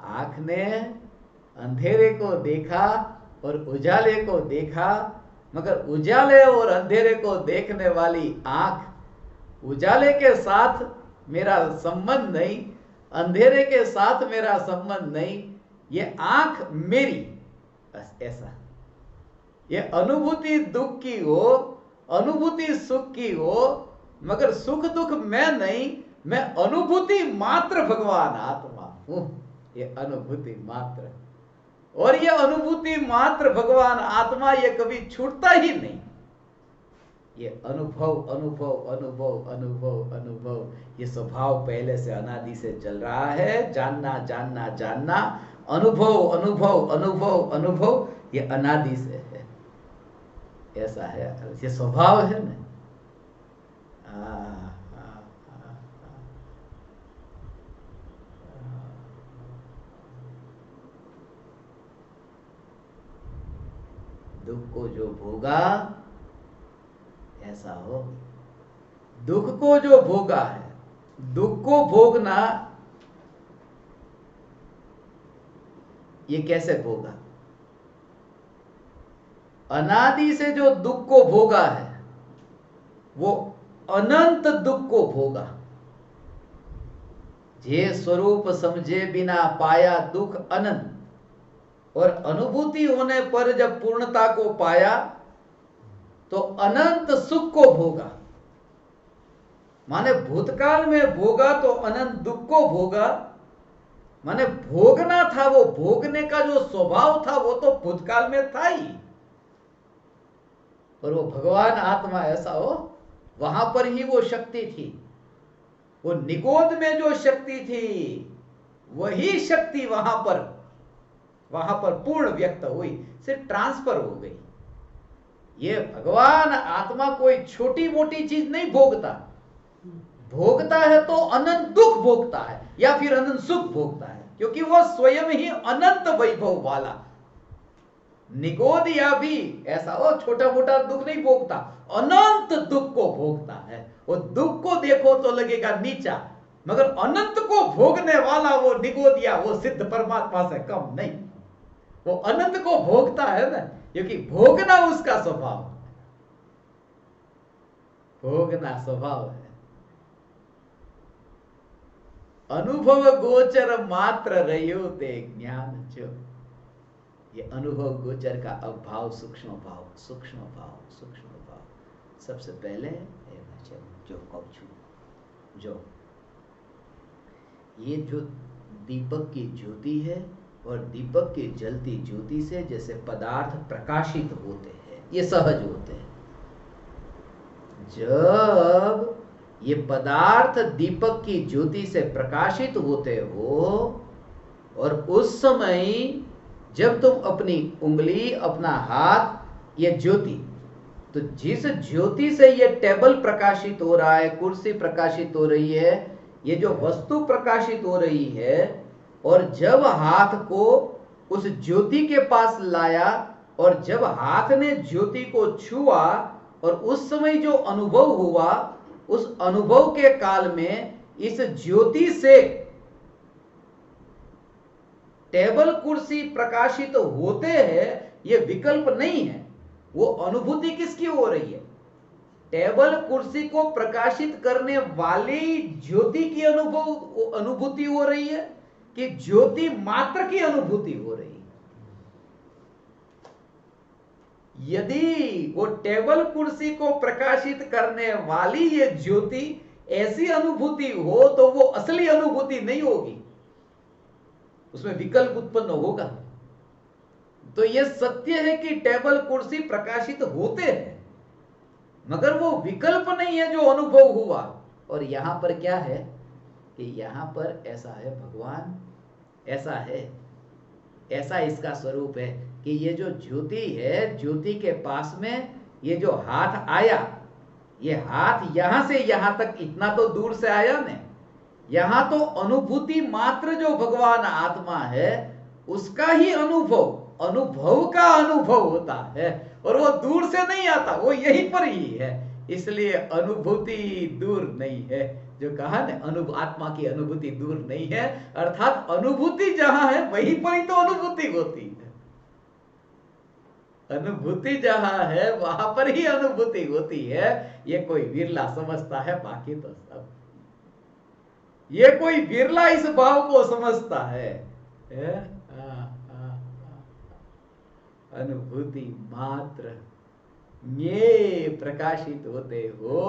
आंख ने अंधेरे को देखा और उजाले को देखा, मगर उजाले और अंधेरे को देखने वाली आंख, उजाले के साथ मेरा संबंध नहीं, अंधेरे के साथ मेरा संबंध नहीं, ये आंख मेरी, बस ऐसा। ये अनुभूति दुख की हो, अनुभूति सुख की हो, मगर सुख दुख मैं नहीं, मैं अनुभूति मात्र भगवान आत्मा हूं। ये अनुभूति मात्र, और ये अनुभूति मात्र भगवान आत्मा, ये कभी छूटता ही नहीं। ये अनुभव अनुभव अनुभव अनुभव अनुभव, ये स्वभाव पहले से अनादि से चल रहा है। जानना जानना जानना, अनुभव अनुभव अनुभव अनुभव, ये अनादि से है। ऐसा है, ये स्वभाव है ना। दुख को जो भोगा ऐसा हो, दुख को जो भोगा है, दुख को भोगना ये कैसे भोगा? अनादि से जो दुख को भोगा है वो अनंत दुख को भोगा। जे स्वरूप समझे बिना पाया दुख अनंत, और अनुभूति होने पर जब पूर्णता को पाया तो अनंत सुख को भोगा। माने भूतकाल में भोगा तो अनंत दुख को भोगा, माने भोगना था, वो भोगने का जो स्वभाव था वो तो भूतकाल में था ही। और वो भगवान आत्मा ऐसा हो, वहां पर ही वो शक्ति थी, वो निगोद में जो शक्ति थी वही शक्ति वहां पर पूर्ण व्यक्त हुई, सिर्फ ट्रांसफर हो गई। ये भगवान आत्मा कोई छोटी मोटी चीज नहीं भोगता, भोगता है तो अनंत दुख भोगता है या फिर अनंत सुख भोगता है, क्योंकि वो स्वयं ही अनंत वैभव वाला। निगोदिया भी ऐसा हो छोटा मोटा दुख नहीं भोगता, अनंत दुख को भोगता है। वो दुख को देखो तो लगेगा नीचा, मगर अनंत को भोगने वाला वो निगोदिया, वो सिद्ध परमात्मा से कम नहीं। वो अनंत को भोगता है ना, क्योंकि भोगना उसका स्वभाव, भोगना स्वभाव है। अनुभव गोचर मात्र रहियो ते ज्ञान जो, ये अनुभव गोचर का अभाव, सूक्ष्म भाव, सूक्ष्म भाव, सूक्ष्म भाव। सबसे पहले जो कौछू, जो ये जो दीपक की ज्योति है, और दीपक की जलती ज्योति से जैसे पदार्थ प्रकाशित होते हैं, ये सहज होते हैं। जब ये पदार्थ दीपक की ज्योति से प्रकाशित होते हो, और उस समय जब तुम अपनी उंगली, अपना हाथ, ये ज्योति, तो जिस ज्योति से ये टेबल प्रकाशित हो रहा है, कुर्सी प्रकाशित हो रही है, ये जो वस्तु प्रकाशित हो रही है, और जब हाथ को उस ज्योति के पास लाया, और जब हाथ ने ज्योति को छुआ, और उस समय जो अनुभव हुआ, उस अनुभव के काल में इस ज्योति से टेबल कुर्सी प्रकाशित होते हैं, ये विकल्प नहीं है। वो अनुभूति किसकी हो रही है? टेबल कुर्सी को प्रकाशित करने वाली ज्योति की अनुभूति हो रही है, कि ज्योति मात्र की अनुभूति हो रही है। यदि वो टेबल कुर्सी को प्रकाशित करने वाली ये ज्योति ऐसी अनुभूति हो, तो वो असली अनुभूति नहीं होगी, उसमें विकल्प उत्पन्न होगा। तो ये सत्य है कि टेबल कुर्सी प्रकाशित होते हैं, मगर वो विकल्प नहीं है जो अनुभव हुआ। और यहां पर क्या है कि यहां पर ऐसा है, भगवान ऐसा है, ऐसा इसका स्वरूप है कि ये जो ज्योति है, ज्योति के पास में ये जो हाथ आया, ये हाथ यहां से यहां तक इतना तो दूर से आया ने, यहां तो अनुभूति मात्र जो भगवान आत्मा है उसका ही अनुभव का अनुभव होता है, और वो दूर से नहीं आता, वो यहीं पर ही है। इसलिए अनुभूति दूर नहीं है। जो कहा ना, आत्मा की अनुभूति दूर नहीं है, अर्थात अनुभूति जहां है वहीं पर ही तो अनुभूति होती है। अनुभूति जहां है वहां पर ही अनुभूति होती है। ये कोई विरला समझता है, बाकी तो सब, ये कोई विरला इस भाव को समझता है। अनुभूति मात्र ये प्रकाशित होते हो।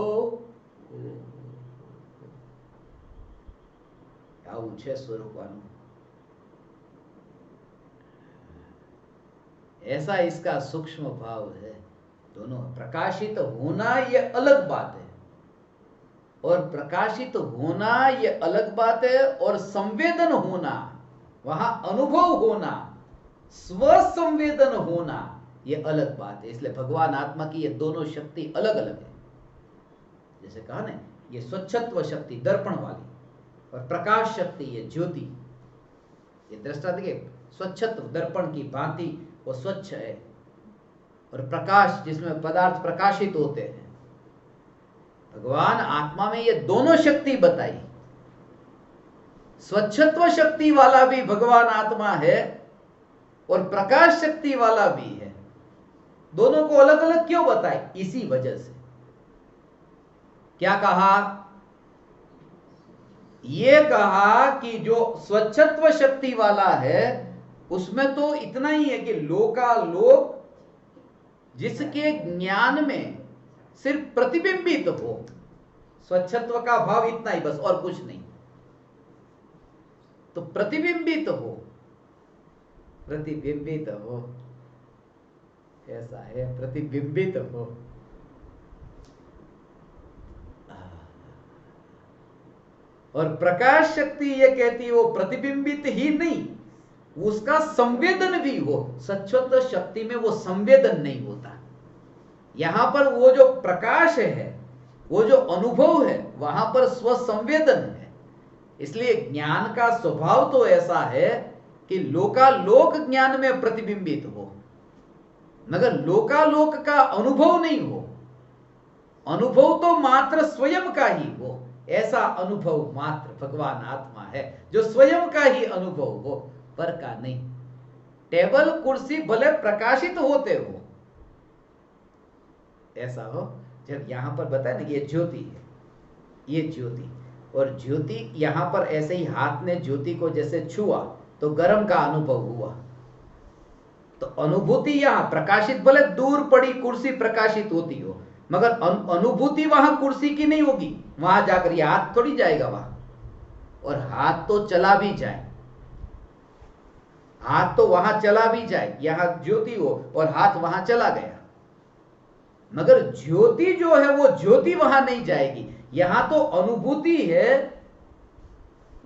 આવું છે સ્વરૂપાનું। ऐसा इसका सूक्ष्म भाव है। दोनों प्रकाशित होना ये अलग बात है, और प्रकाशित होना ये अलग बात है, और संवेदन होना, वहां अनुभव होना, स्वसंवेदन होना, ये अलग बात है। इसलिए भगवान आत्मा की ये दोनों शक्ति अलग अलग है। जैसे कहा ना, ये स्वच्छत्व शक्ति दर्पण वाली, और प्रकाश शक्ति ये ज्योति। ये दृष्टा देखिए, स्वच्छत्व दर्पण की भांति वो स्वच्छ है, और प्रकाश जिसमें पदार्थ प्रकाशित होते हैं। भगवान आत्मा में ये दोनों शक्ति बताई। स्वच्छत्व शक्ति वाला भी भगवान आत्मा है, और प्रकाश शक्ति वाला भी है। दोनों को अलग अलग क्यों बताए? इसी वजह से। क्या कहा? ये कहा कि जो स्वच्छत्व शक्ति वाला है उसमें तो इतना ही है कि लोकालोक जिसके ज्ञान में सिर्फ प्रतिबिंबित हो, स्वच्छत्व का भाव इतना ही बस, और कुछ नहीं। तो प्रतिबिंबित हो, प्रतिबिंबित हो, ऐसा है, प्रतिबिंबित हो। और प्रकाश शक्ति ये कहती है वो प्रतिबिंबित ही नहीं, उसका संवेदन भी हो। सच्छत्व शक्ति में वो संवेदन नहीं होता। यहां पर वो जो प्रकाश है, वो जो अनुभव है, वहां पर स्वसंवेदन है। इसलिए ज्ञान का स्वभाव तो ऐसा है कि लोकालोक ज्ञान में प्रतिबिंबित हो, मगर लोकालोक का अनुभव नहीं हो। अनुभव तो मात्र स्वयं का ही हो। ऐसा अनुभव मात्र भगवान आत्मा है, जो स्वयं का ही अनुभव हो, पर का नहीं। टेबल कुर्सी भले प्रकाशित होते हो, ऐसा हो। जब यहां पर बताया ना, ये ज्योति है, ये ज्योति, और ज्योति यहां पर ऐसे ही हाथ ने ज्योति को जैसे छुआ तो गर्म का अनुभव हुआ। तो अनुभूति यहां प्रकाशित, भले दूर पड़ी कुर्सी प्रकाशित होती हो, मगर अनुभूति वहां कुर्सी की नहीं होगी। वहां जाकर ये हाथ थोड़ी जाएगा वहां, और हाथ तो चला भी जाए, हाथ तो वहां चला भी जाए, यहां ज्योति हो और हाथ वहां चला गया, मगर ज्योति जो है वो ज्योति वहां नहीं जाएगी। यहां तो अनुभूति है,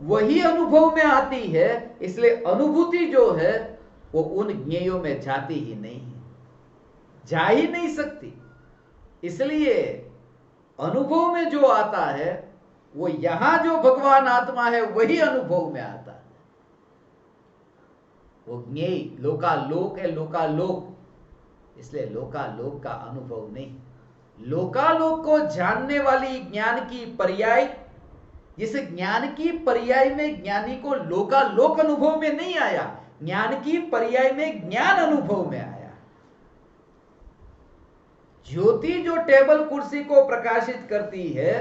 वही अनुभव में आती है। इसलिए अनुभूति जो है वो उन ज्ञेयों में जाती ही नहीं है, जा ही नहीं सकती। इसलिए अनुभव में जो आता है वो यहां जो भगवान आत्मा है वही अनुभव में आता है। वो ज्ञेय लोकालोक है, लोकालोक। इसलिए लोकालोक का अनुभव नहीं। लोकालोक को जानने वाली ज्ञान की पर्याय, जिस ज्ञान की पर्याय में ज्ञानी को लोकालोक अनुभव में नहीं आया, ज्ञान की पर्याय में ज्ञान अनुभव में आया। ज्योति जो टेबल कुर्सी को प्रकाशित करती है,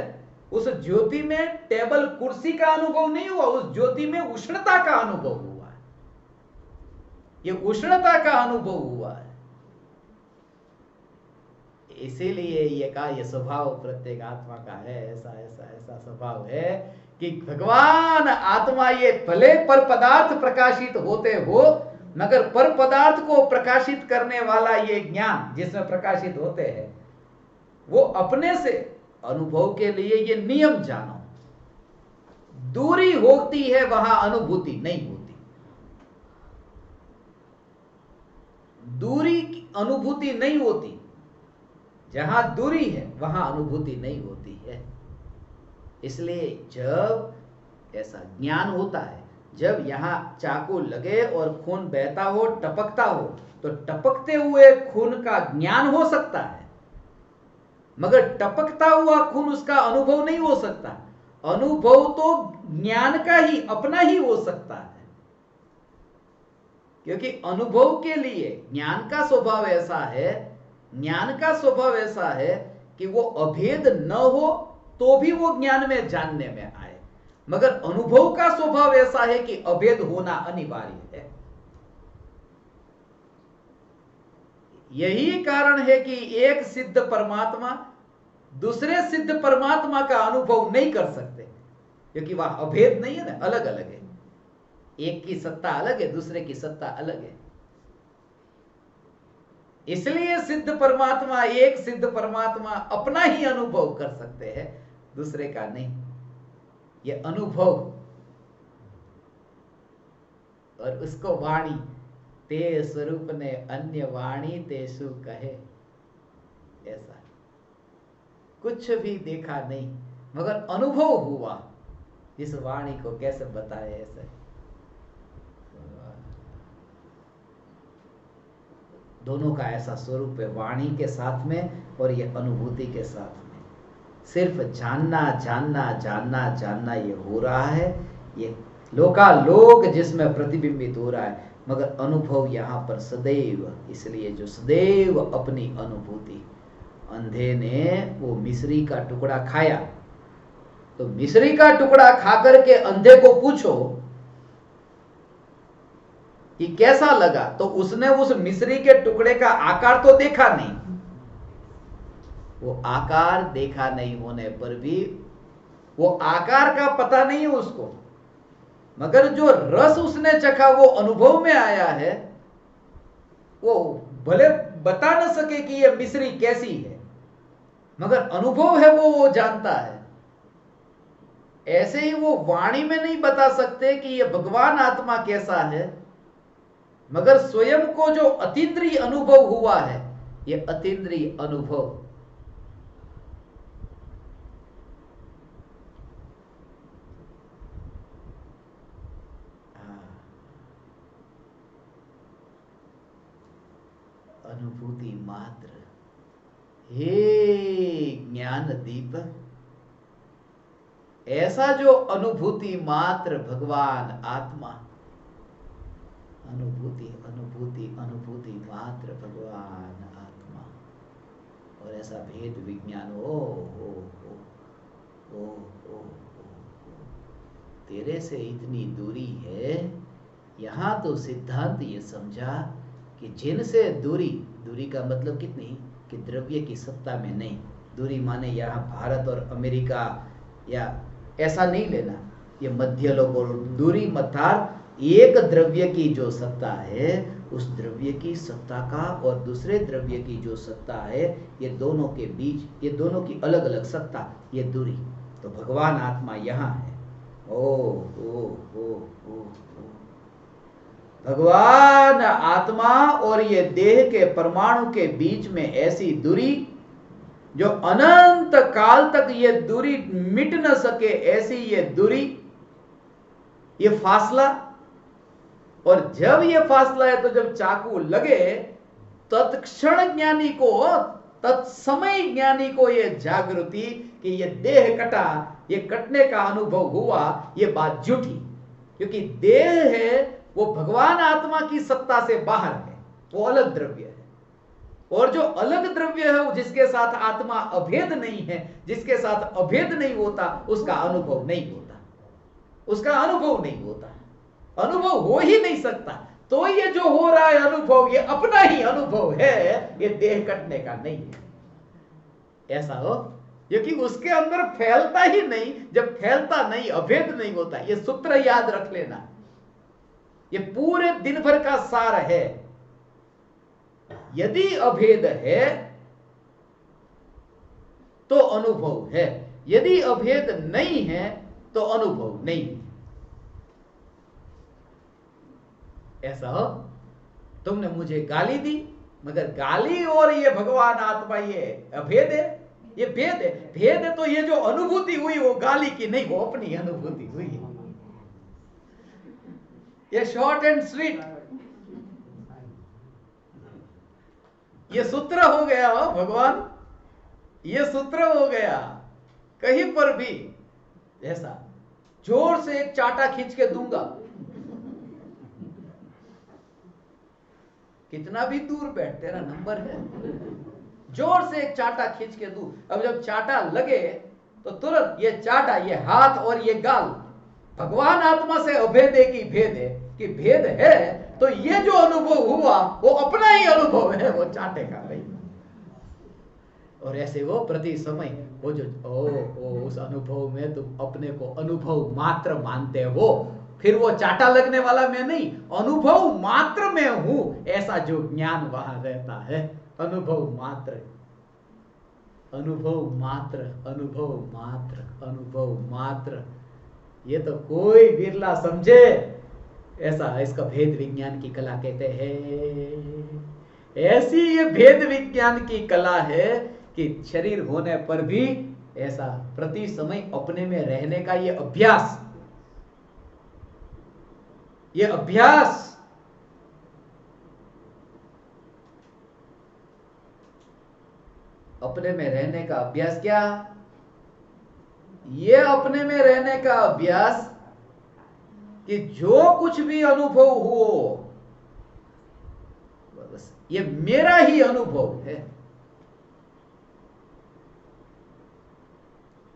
उस ज्योति में टेबल कुर्सी का अनुभव नहीं हुआ, उस ज्योति में उष्णता का अनुभव हुआ है। ये उष्णता का अनुभव हुआ है। इसीलिए ये कहा, ये स्वभाव प्रत्येक आत्मा का है। ऐसा ऐसा ऐसा स्वभाव है कि भगवान आत्मा ये भले पर पदार्थ प्रकाशित होते हो, मगर पर पदार्थ को प्रकाशित करने वाला ये ज्ञान जिसमें प्रकाशित होते हैं, वो अपने से अनुभव के लिए ये नियम जानो। दूरी होती है वहां अनुभूति नहीं होती, दूरी की अनुभूति नहीं होती। जहां दूरी है वहां अनुभूति नहीं होती है। इसलिए जब ऐसा ज्ञान होता है, जब यहां चाकू लगे और खून बहता हो, टपकता हो, तो टपकते हुए खून का ज्ञान हो सकता है, मगर टपकता हुआ खून उसका अनुभव नहीं हो सकता। अनुभव तो ज्ञान का ही, अपना ही हो सकता है, क्योंकि अनुभव के लिए ज्ञान का स्वभाव ऐसा है, ज्ञान का स्वभाव ऐसा है कि वो अभेद न हो तो भी वो ज्ञान में जानने में आए, मगर अनुभव का स्वभाव ऐसा है कि अभेद होना अनिवार्य है। यही कारण है कि एक सिद्ध परमात्मा दूसरे सिद्ध परमात्मा का अनुभव नहीं कर सकते, क्योंकि वह अभेद नहीं है ना, अलग अलग है। एक की सत्ता अलग है, दूसरे की सत्ता अलग है। इसलिए सिद्ध परमात्मा, एक सिद्ध परमात्मा अपना ही अनुभव कर सकते हैं, दूसरे का नहीं। यह अनुभव और उसको वाणी, ते स्वरूप ने अन्य वाणी तेसु कहे, ऐसा कुछ भी देखा नहीं मगर अनुभव हुआ। इस वाणी को कैसे बताए ऐसे? दोनों का ऐसा स्वरूप है, वाणी के साथ में और ये अनुभूति के साथ में। सिर्फ जानना जानना जानना जानना ये हो रहा है, ये लोकालोक जिसमें प्रतिबिंबित हो रहा है, मगर अनुभव यहाँ पर सदैव। इसलिए जो सदैव अपनी अनुभूति, अंधे ने वो मिश्री का टुकड़ा खाया, तो मिश्री का टुकड़ा खाकर के अंधे को पूछो कि कैसा लगा, तो उसने उस मिश्री के टुकड़े का आकार तो देखा नहीं। वो आकार देखा नहीं होने पर भी वो आकार का पता नहीं है उसको, मगर जो रस उसने चखा वो अनुभव में आया है। वो भले बता न सके कि ये मिश्री कैसी है, मगर अनुभव है, वो जानता है। ऐसे ही वो वाणी में नहीं बता सकते कि ये भगवान आत्मा कैसा है, मगर स्वयं को जो अतीन्द्रिय अनुभव हुआ है, ये अतीन्द्रिय अनुभव अनुभूति मात्र। हे ज्ञान दीपक, ऐसा जो अनुभूति मात्र भगवान आत्मा, अनुभूति अनुभूति अनुभूति मात्र भगवान आत्मा, और ऐसा भेद विज्ञान ओ तेरे से इतनी दूरी है। यहां तो सिद्धांत ये समझा कि जिनसे दूरी, दूरी का मतलब कितनी, कि द्रव्य की सत्ता में नहीं। दूरी माने यहाँ भारत और अमेरिका या ऐसा नहीं लेना, ये मध्य लोग। और दूरी मतार एक द्रव्य की जो सत्ता है, उस द्रव्य की सत्ता का और दूसरे द्रव्य की जो सत्ता है, ये दोनों के बीच, ये दोनों की अलग अलग सत्ता, ये दूरी। तो भगवान आत्मा यहाँ है। भगवान आत्मा और ये देह के परमाणु के बीच में ऐसी दूरी जो अनंत काल तक ये दूरी मिट न सके, ऐसी ये दूरी, ये फासला। और जब ये फासला है, तो जब चाकू लगे, तत्क्षण ज्ञानी को, तत्समय ज्ञानी को ये जागृति कि ये देह कटा, ये कटने का अनुभव हुआ, ये बात झूठी। क्योंकि देह है वो भगवान आत्मा की सत्ता से बाहर है, वो अलग द्रव्य है। और जो अलग द्रव्य है, जिसके साथ आत्मा अभेद नहीं है, जिसके साथ अभेद नहीं होता, उसका अनुभव नहीं होता, उसका अनुभव नहीं होता, अनुभव हो ही नहीं सकता। तो ये जो हो रहा है अनुभव, ये अपना ही अनुभव है, ये देह कटने का नहीं है। ऐसा हो, क्योंकि उसके अंदर फैलता ही नहीं। जब फैलता नहीं, अभेद नहीं होता। ये सूत्र याद रख लेना, ये पूरे दिन भर का सार है। यदि अभेद है तो अनुभव है, यदि अभेद नहीं है तो अनुभव नहीं है। ऐसा हो, तुमने मुझे गाली दी, मगर गाली और ये भगवान आत्मा ये अभेद है, ये भेद है। भेद है तो ये जो अनुभूति हुई वो गाली की नहीं, वो अपनी अनुभूति हुई है। ये शॉर्ट एंड स्वीट ये सूत्र हो गया हो भगवान, ये सूत्र हो गया। कहीं पर भी ऐसा जोर से एक चाटा खींच के दूंगा, कितना भी दूर बैठ, तेरा नंबर है, जोर से एक चाटा खींच के दूं। अब जब चाटा लगे तो तुरंत ये चाटा, ये हाथ और ये गाल भगवान आत्मा से अभेद है कि भेद है, कि भेद है तो ये जो अनुभव हुआ वो अपना ही अनुभव है, वो चाटे का नहीं। और ऐसे वो प्रति समय वो जो उस अनुभव में तुम अपने को अनुभव मात्र मानते हो, फिर वो चाटा लगने वाला मैं नहीं, अनुभव मात्र में हूं, ऐसा जो ज्ञान वहां रहता है। अनुभव मात्र, अनुभव मात्र, अनुभव मात्र, अनुभव मात्र, ये तो कोई बिरला समझे। ऐसा इसका भेद विज्ञान की कला कहते हैं। ऐसी ये भेद विज्ञान की कला है कि शरीर होने पर भी ऐसा प्रति समय अपने में रहने का ये अभ्यास, ये अभ्यास अपने में रहने का अभ्यास, क्या ये अपने में रहने का अभ्यास कि जो कुछ भी अनुभव हो बस ये मेरा ही अनुभव है।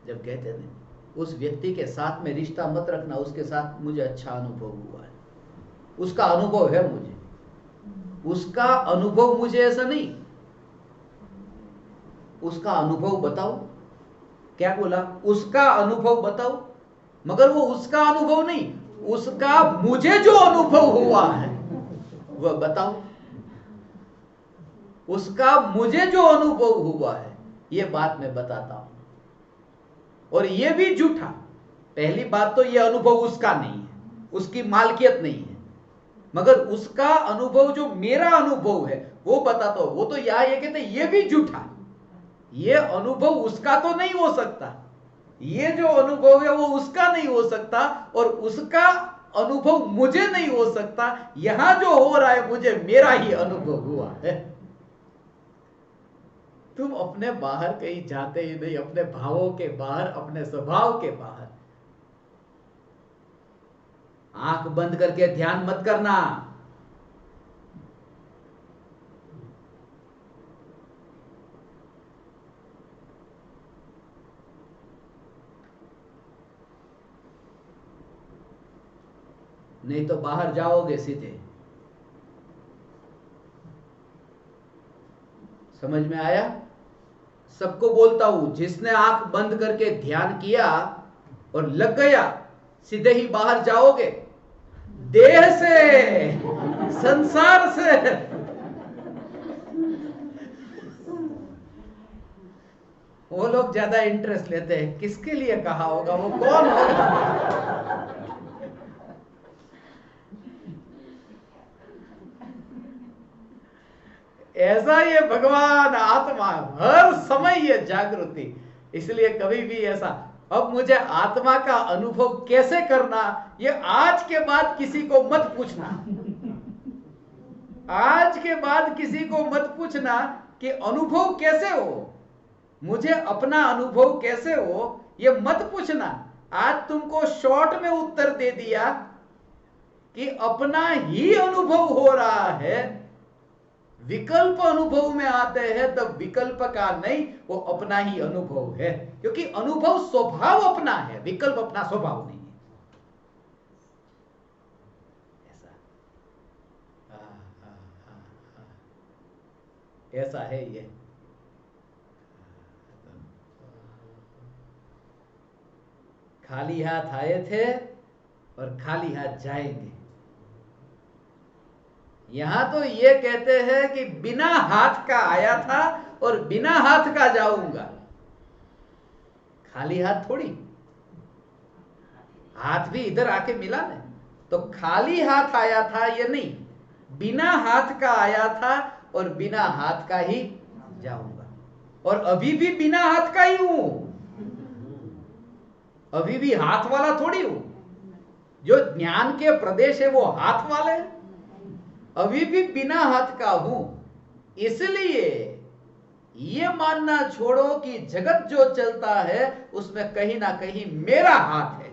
जब कहते हैं उस व्यक्ति के साथ में रिश्ता मत रखना, उसके साथ मुझे अच्छा अनुभव हुआ है, उसका अनुभव है मुझे, उसका अनुभव मुझे ऐसा नहीं, उसका अनुभव बताओ। क्या बोला? उसका अनुभव बताओ, मगर वो उसका अनुभव नहीं, उसका मुझे जो अनुभव हुआ है वह बताओ। उसका मुझे जो अनुभव हुआ है ये बात मैं बताता हूं, और ये भी झूठा। पहली बात तो ये अनुभव उसका नहीं है, उसकी मालकियत नहीं है, मगर उसका अनुभव जो मेरा अनुभव है वो बताता हूं। वो तो यहां ये कहते ये भी झूठा, ये अनुभव उसका तो नहीं हो सकता, ये जो अनुभव है वो उसका नहीं हो सकता, और उसका अनुभव मुझे नहीं हो सकता। यहां जो हो रहा है मुझे मेरा ही अनुभव हुआ है। तुम अपने बाहर कहीं जाते ही नहीं, अपने भावों के बाहर, अपने स्वभाव के बाहर। आंख बंद करके ध्यान मत करना। नहीं तो बाहर जाओगे सीधे। समझ में आया? सबको बोलता हूं, जिसने आंख बंद करके ध्यान किया और लग गया, सीधे ही बाहर जाओगे, देह से, संसार से। वो लोग ज्यादा इंटरेस्ट लेते हैं, किसके लिए कहा होगा, वो कौन होगा। ऐसा ये भगवान आत्मा हर समय ये जागृति। इसलिए कभी भी ऐसा, अब मुझे आत्मा का अनुभव कैसे करना, ये आज के बाद किसी को मत पूछना। आज के बाद किसी को मत पूछना कि अनुभव कैसे हो, मुझे अपना अनुभव कैसे हो, ये मत पूछना। आज तुमको शॉर्ट में उत्तर दे दिया कि अपना ही अनुभव हो रहा है। विकल्प अनुभव में आते हैं तब विकल्प का नहीं, वो अपना ही अनुभव है, क्योंकि अनुभव स्वभाव अपना है, विकल्प अपना स्वभाव नहीं है। ऐसा है ये। खाली हाथ आए थे और खाली हाथ जाएंगे। यहां तो ये कहते हैं कि बिना हाथ का आया था और बिना हाथ का जाऊंगा। खाली हाथ थोड़ी, हाथ भी इधर आके मिला ना, तो खाली हाथ आया था ये नहीं, बिना हाथ का आया था और बिना हाथ का ही जाऊंगा, और अभी भी बिना हाथ का ही हूं, अभी भी हाथ वाला थोड़ी हूं। जो ज्ञान के प्रदेश है वो हाथ वाले हैं, अभी भी बिना हाथ का हूं। इसलिए ये मानना छोड़ो कि जगत जो चलता है उसमें कहीं ना कहीं मेरा हाथ है,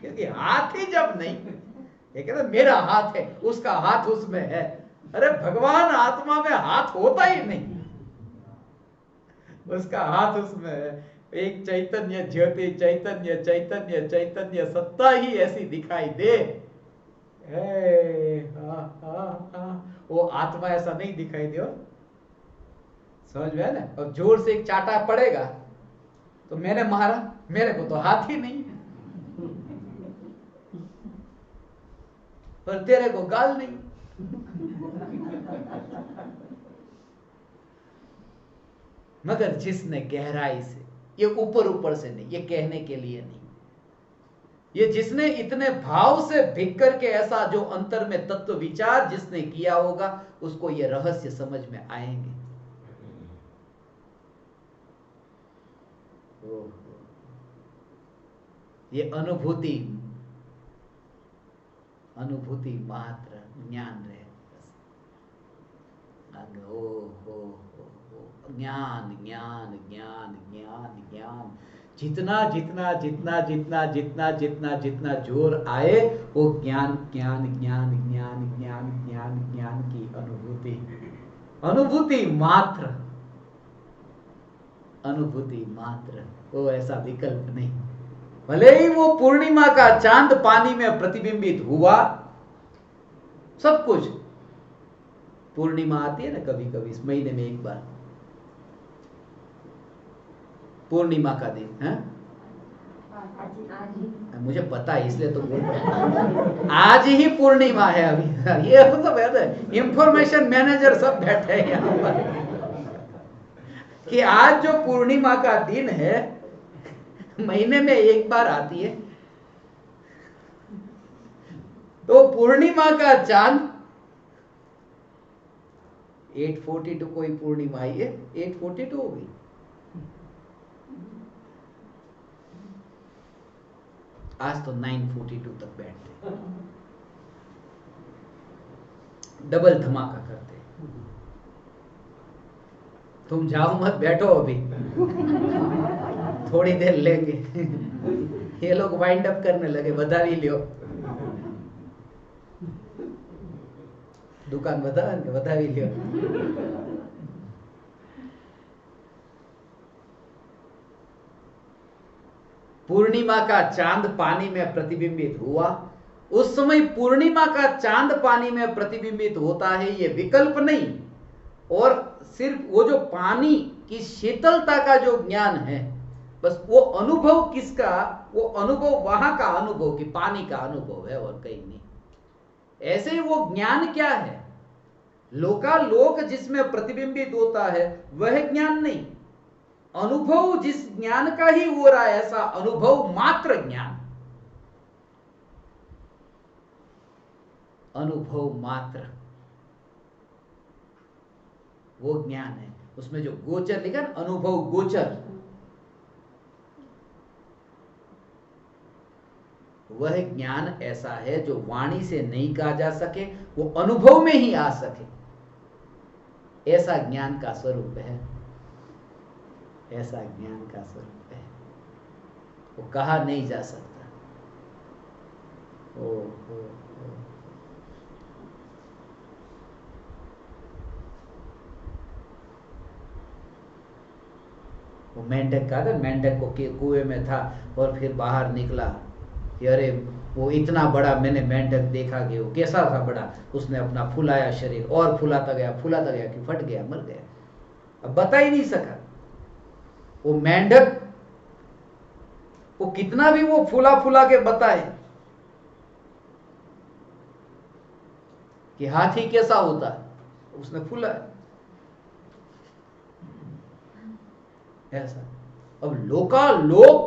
क्योंकि हाथ ही जब नहीं, ये कहते मेरा हाथ है, उसका हाथ उसमें है। अरे भगवान आत्मा में हाथ होता ही नहीं, उसका हाथ उसमें है। एक चैतन्य ज्योति, चैतन्य चैतन्य चैतन्य सत्ता ही ऐसी दिखाई दे, वो आत्मा ऐसा नहीं दिखाई दे। समझ में है ना? और जोर से एक चाटा पड़ेगा तो मैंने मारा, मेरे को तो हाथ ही नहीं, पर तेरे को गाल नहीं। मगर जिसने गहराई से, ये ऊपर ऊपर से नहीं, ये कहने के लिए नहीं, ये जिसने इतने भाव से भिग करके ऐसा जो अंतर में तत्व विचार जिसने किया होगा, उसको ये रहस्य समझ में आएंगे। ये अनुभूति, अनुभूति मात्र ज्ञान रहे। ओ हो ज्ञान ज्ञान ज्ञान ज्ञान ज्ञान, जितना जितना जितना जितना जितना जितना जितना जोर आए वो ज्ञान ज्ञान ज्ञान ज्ञान ज्ञान ज्ञान ज्ञान की अनुभूति, अनुभूति मात्र, अनुभूति मात्र, वो ऐसा विकल्प नहीं। भले ही वो पूर्णिमा का चांद पानी में प्रतिबिंबित हुआ, सब कुछ। पूर्णिमा आती है ना कभी कभी, इस महीने में एक बार, पूर्णिमा का दिन है, मुझे पता है इसलिए तो बोल रहा हूं, आज ही पूर्णिमा है अभी। ये मतलब इंफॉर्मेशन मैनेजर सब बैठे हैं यहाँ पर कि आज जो पूर्णिमा का दिन है, महीने में एक बार आती है, तो पूर्णिमा का चांद 842 कोई पूर्णिमा आई है, 842 हो गई, आज तो 942 तक बैठते, डबल धमाका करते। तुम जाओ मत, बैठो अभी, थोड़ी देर लेंगे। ये लोग वाइंड अप करने लगे, बता भी लियो, दुकान बता भी लियो। पूर्णिमा का चांद पानी में प्रतिबिंबित हुआ, उस समय पूर्णिमा का चांद पानी में प्रतिबिंबित होता है, ये विकल्प नहीं। और सिर्फ वो जो पानी की शीतलता का जो ज्ञान है, बस वो अनुभव किसका, वो अनुभव वहां का अनुभव कि पानी का अनुभव है और कहीं नहीं। ऐसे ही वो ज्ञान क्या है, लोकालोक जिसमें प्रतिबिंबित होता है वह ज्ञान नहीं, अनुभव जिस ज्ञान का ही हो रहा है, ऐसा अनुभव मात्र ज्ञान, अनुभव मात्र, वो ज्ञान है। उसमें जो गोचर लिखा ना, अनुभव गोचर, वह ज्ञान ऐसा है जो वाणी से नहीं कहा जा सके, वो अनुभव में ही आ सके, ऐसा ज्ञान का स्वरूप है, ऐसा ज्ञान का स्वरूप है, वो कहा नहीं जा सकता। ओ वो मेंढक का था, मेंढक को कुएं में था और फिर बाहर निकला कि अरे वो इतना बड़ा मैंने मेंढक देखा कि वो कैसा था बड़ा, उसने अपना फुलाया शरीर और फुलाता गया कि फट गया, मर गया, अब बता ही नहीं सका। वो मेंढक वो कितना भी वो फुला फुला के बताए कि हाथी कैसा होता है, उसने फुला ऐसा। अब लोक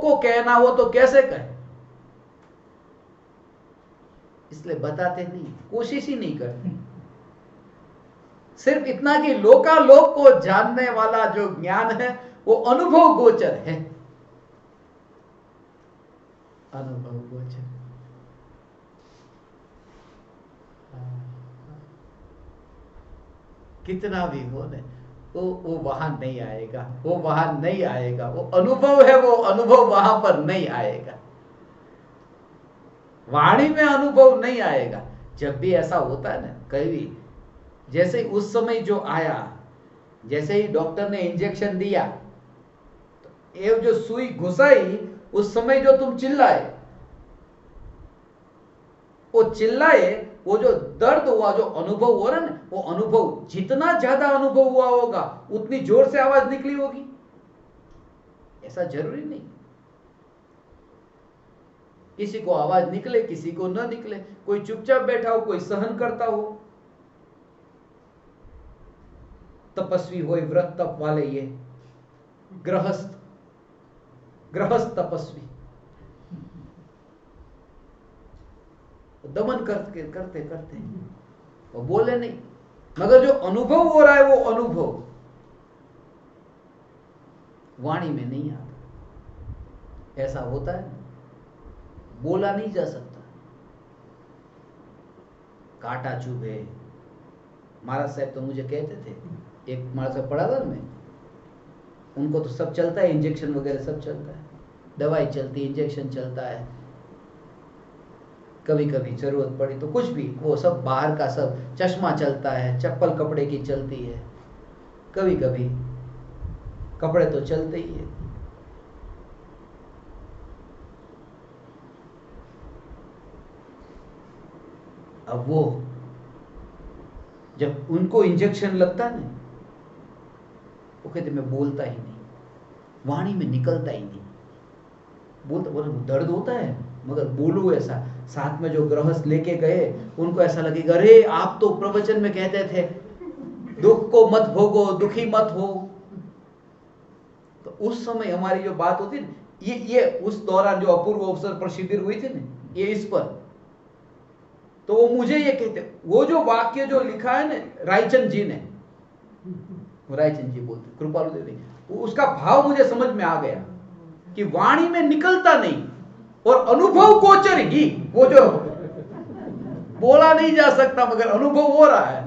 को कहना हो तो कैसे कहे, इसलिए बताते नहीं, कोशिश ही नहीं करते। सिर्फ इतना कि लोकालोक को जानने वाला जो ज्ञान है वो अनुभव गोचर है, अनुभव गोचर। कितना भी हो न, वो वहां नहीं आएगा, वो वहां नहीं आएगा। वो अनुभव है, वो अनुभव वहां पर नहीं आएगा, वाणी में अनुभव नहीं आएगा। जब भी ऐसा होता है ना, कहीं भी, जैसे उस समय जो आया, जैसे ही डॉक्टर ने इंजेक्शन दिया, तो ये जो सुई घुसाई, उस समय जो तुम चिल्लाए, वो चिल्लाए, वो जो दर्द हुआ, जो अनुभव हो रहा है ना, वो अनुभव जितना ज्यादा अनुभव हुआ होगा उतनी जोर से आवाज निकली होगी। ऐसा जरूरी नहीं, किसी को आवाज निकले, किसी को न निकले, कोई चुपचाप बैठा हो, कोई सहन करता हो। तपस्वी हो, व्रत तप वाले, ये गृहस्थ, गृहस्थ तपस्वी दमन करते करते करते वो बोले नहीं, मगर जो अनुभव हो रहा है वो अनुभव वाणी में नहीं आता। ऐसा होता है, बोला नहीं जा सकता। कांटा चुभे, महाराज साहब तो मुझे कहते थे, एक महाराज साहब पढ़ा था ना मैं, उनको तो सब चलता है, इंजेक्शन वगैरह सब चलता है, दवाई चलती है, इंजेक्शन चलता है, कभी कभी जरूरत पड़ी तो कुछ भी, वो सब बाहर का सब, चश्मा चलता है, चप्पल कपड़े की चलती है, कभी कभी कपड़े तो चलते ही है। अब वो जब उनको इंजेक्शन लगता है ना, वो कहते मैं बोलता ही नहीं, वाणी में निकलता ही नहीं, बोलता, दर्द होता है मगर बोलू ऐसा। साथ में जो गृहस्थ लेके गए, उनको ऐसा लगेगा, अरे आप तो प्रवचन में कहते थे दुख को मत भोगो, दुखी मत हो। तो उस समय हमारी जो बात होती है, ये उस दौरान जो अपूर्व अवसर पर शिविर हुई थी ना, ये इस पर, तो वो मुझे ये कहते, वो जो वाक्य जो लिखा है ना रायचंद जी ने, रायचंद जी बोलते, कृपालु देवी, उसका भाव मुझे समझ में आ गया कि वाणी में निकलता नहीं और अनुभव गोचर ही, वो जो बोला नहीं जा सकता मगर अनुभव हो रहा है,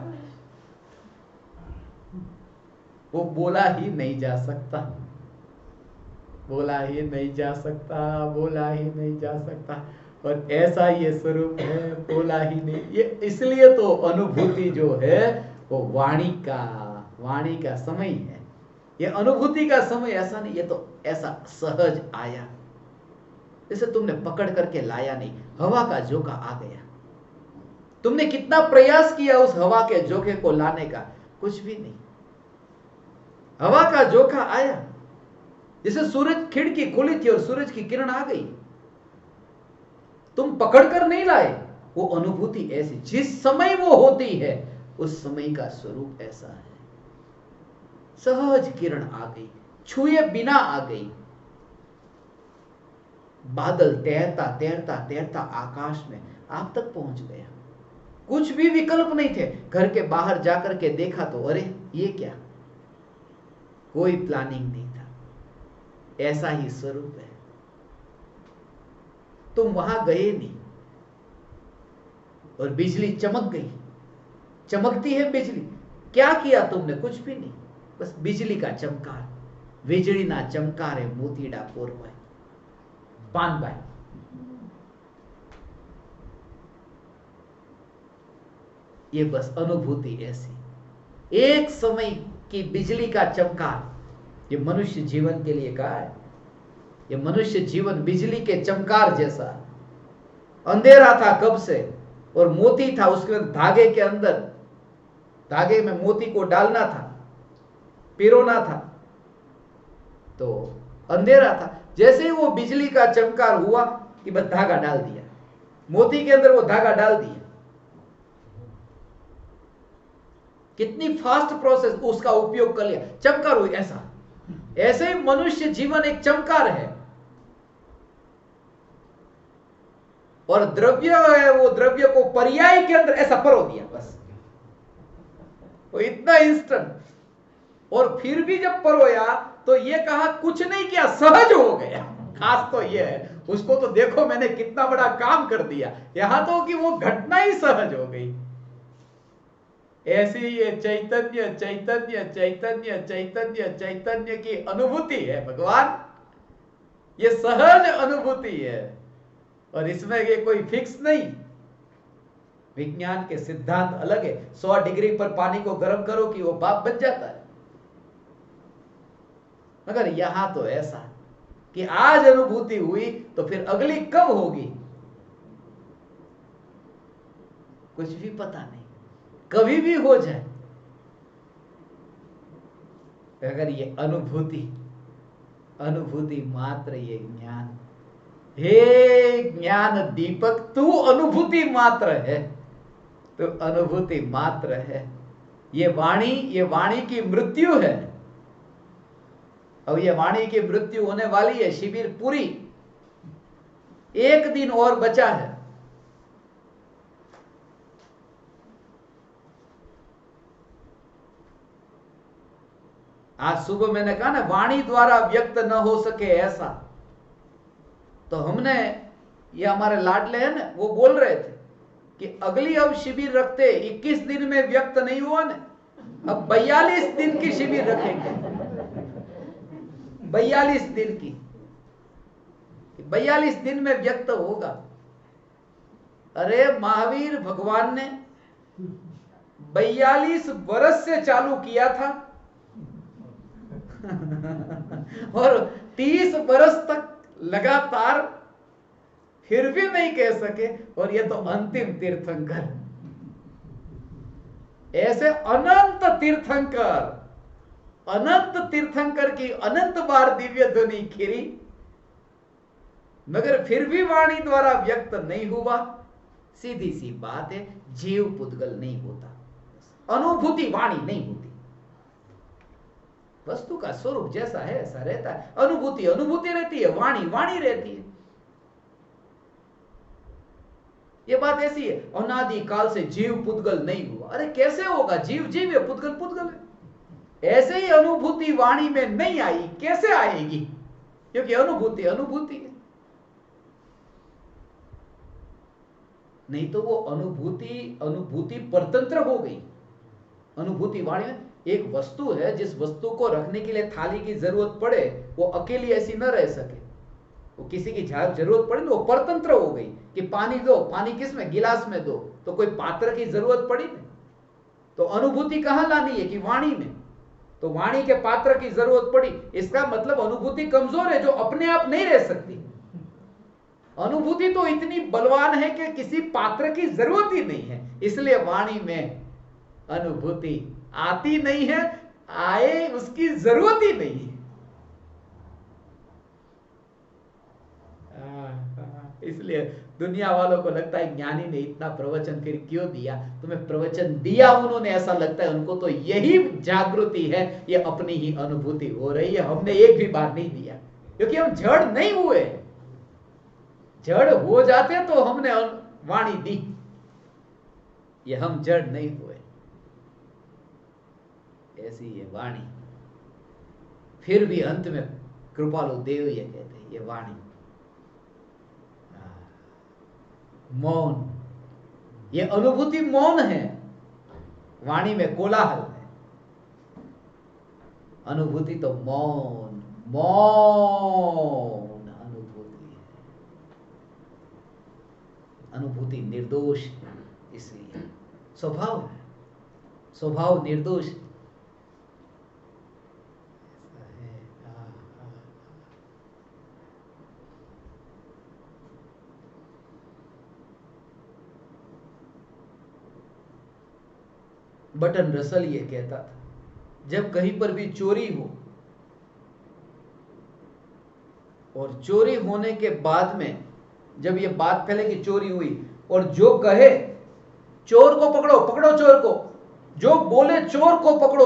वो बोला ही नहीं जा सकता, बोला ही नहीं जा सकता, बोला ही नहीं जा सकता। और ऐसा ये स्वरूप है, बोला ही नहीं। ये इसलिए तो अनुभूति जो है वो वाणी का समय है। ये अनुभूति का समय ऐसा नहीं, ये तो ऐसा सहज आया, जैसे तुमने पकड़ करके लाया नहीं, हवा का झोंका आ गया। तुमने कितना प्रयास किया उस हवा के झोंके को लाने का, कुछ भी नहीं, हवा का झोंका आया। जैसे सूरज, खिड़की खुली थी और सूरज की किरण आ गई, तुम पकड़ कर नहीं लाए। वो अनुभूति ऐसी, जिस समय वो होती है उस समय का स्वरूप ऐसा है। सहज किरण आ गई, छुए बिना आ गई। बादल तैरता तैरता तैरता आकाश में आप तक पहुंच गया। कुछ भी विकल्प नहीं थे। घर के बाहर जाकर के देखा तो अरे ये क्या, कोई प्लानिंग नहीं था, ऐसा ही स्वरूप है। तुम वहां गए नहीं और बिजली चमक गई, चमकती है बिजली, क्या किया तुमने, कुछ भी नहीं, बस बिजली का चमकार, वीजળી ना चमकारे मोतीडा पोरवाय पानबाई। ये बस अनुभूति ऐसी, एक समय की बिजली का चमकार। ये मनुष्य जीवन के लिए कहा है, ये मनुष्य जीवन बिजली के चमकार जैसा। अंधेरा था कब से, और मोती था उसके धागे के अंदर, धागे में मोती को डालना था, पिरोना था, तो अंधेरा था। जैसे ही वो बिजली का चमकार हुआ कि बस धागा डाल दिया, मोती के अंदर वो धागा डाल दिया। कितनी फास्ट प्रोसेस, उसका उपयोग कर लिया, चमकार हुई। ऐसा ऐसे ही मनुष्य जीवन एक चमकार है, और द्रव्य है, वो द्रव्य को पर्याय के अंदर ऐसा परो दिया बस। वो इतना इंस्टेंट। और फिर भी जब परोया तो ये कहा कुछ नहीं किया, सहज हो गया। खास तो ये है, उसको तो देखो मैंने कितना बड़ा काम कर दिया, यहां तो कि वो घटना ही सहज हो गई। ऐसी ये चैतन्य चैतन्य चैतन्य चैतन्य चैतन्य की अनुभूति है भगवान, ये सहज अनुभूति है। और इसमें ये कोई फिक्स नहीं। विज्ञान के सिद्धांत अलग है, 100 डिग्री पर पानी को गर्म करो कि वो भाप बन जाता है, मगर यहां तो ऐसा कि आज अनुभूति हुई तो फिर अगली कब होगी कुछ भी पता नहीं, कभी भी हो जाए। अगर ये अनुभूति मात्र, ये ज्ञान, हे ज्ञान दीपक तू अनुभूति मात्र है, तो अनुभूति मात्र है। ये वाणी की मृत्यु है। अब ये वाणी की मृत्यु होने वाली है, शिविर पूरी, 1 दिन और बचा है। आज सुबह मैंने कहा ना, वाणी द्वारा व्यक्त न हो सके ऐसा, तो हमने, ये हमारे लाडले हैं ना, वो बोल रहे थे कि अगली अब शिविर रखते, 21 दिन में व्यक्त नहीं हुआ ना, अब 42 दिन की शिविर रखेंगे। 42 दिन की, 42 दिन में व्यक्त होगा। अरे महावीर भगवान ने 42 वर्ष से चालू किया था और 30 वर्ष तक लगातार, फिर भी नहीं कह सके। और ये तो अंतिम तीर्थंकर, ऐसे अनंत तीर्थंकर की अनंत बार दिव्य ध्वनि खिरी, मगर फिर भी वाणी द्वारा व्यक्त नहीं हुआ। सीधी सी बात है, जीव पुद्गल नहीं होता, अनुभूति वाणी नहीं होती। वस्तु का स्वरूप जैसा है ऐसा रहता है। अनुभूति रहती है, वाणी रहती है। ये बात ऐसी है, अनादि काल से जीव पुद्गल नहीं हुआ। अरे कैसे होगा? जीव है, पुद्गल है। ऐसे ही अनुभूति वाणी में नहीं आई, कैसे आएगी? क्योंकि अनुभूति है। नहीं तो वो अनुभूति परतंत्र हो गई। अनुभूति वाणी में एक वस्तु है, जिस वस्तु को रखने के लिए थाली की जरूरत पड़े, वो अकेली ऐसी न रह सके, वो किसी की जरूरत पड़े, वो परतंत्र हो गई कि पानी दो, पानी किस में? गिलास में दो, तो कोई पात्र की जरूरत पड़ी नहीं। तो अनुभूति कहां लानी है? कि वाणी में। तो वाणी के पात्र की जरूरत पड़ी, इसका मतलब अनुभूति कमजोर है, जो अपने आप नहीं रह सकती। अनुभूति तो इतनी बलवान है कि किसी पात्र की जरूरत ही नहीं है, इसलिए वाणी में अनुभूति आती नहीं है, आए उसकी जरूरत ही नहीं है। इसलिए दुनिया वालों को लगता है ज्ञानी ने इतना प्रवचन फिर क्यों दिया? तुम्हें प्रवचन दिया उन्होंने, ऐसा लगता है उनको तो यही जागृति है, ये अपनी ही अनुभूति हो रही है। हमने एक भी बार नहीं दिया, क्योंकि हम जड़ नहीं हुए। जड़ हो जाते तो हमने वाणी दी, ये हम जड़ नहीं हुए। ऐसी ये वाणी, फिर भी अंत में कृपालु देव ये कहते हैं, ये वाणी मौन, ये अनुभूति मौन है। वाणी में कोलाहल है, अनुभूति तो मौन अनुभूति है। अनुभूति निर्दोष है, इसलिए स्वभाव निर्दोष है। बटन रसल ये कहता था, जब कहीं पर भी चोरी हो और चोरी होने के बाद में जब ये बात फैले कि चोरी हुई, और जो कहे चोर को पकड़ो चोर को, जो बोले चोर को पकड़ो,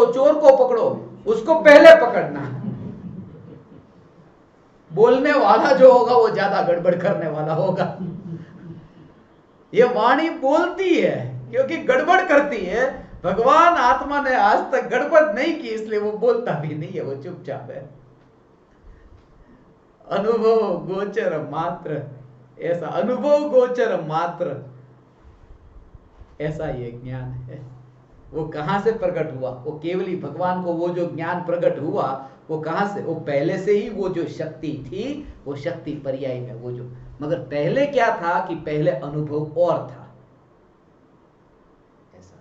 उसको पहले पकड़ना। बोलने वाला जो होगा वो ज्यादा गड़बड़ करने वाला होगा। ये वाणी बोलती है क्योंकि गड़बड़ करती है, भगवान आत्मा ने आज तक गड़बड़ नहीं की, इसलिए वो बोलता भी नहीं है, वो चुपचाप है। अनुभव गोचर मात्र, ऐसा अनुभव गोचर मात्र, ऐसा ये ज्ञान है। वो कहां से प्रकट हुआ? वो केवल ही भगवान को वो जो ज्ञान प्रकट हुआ वो कहां से? वो पहले से ही वो जो शक्ति थी, वो शक्ति पर्याय में वो जो, मगर पहले क्या था कि पहले अनुभव और था। ऐसा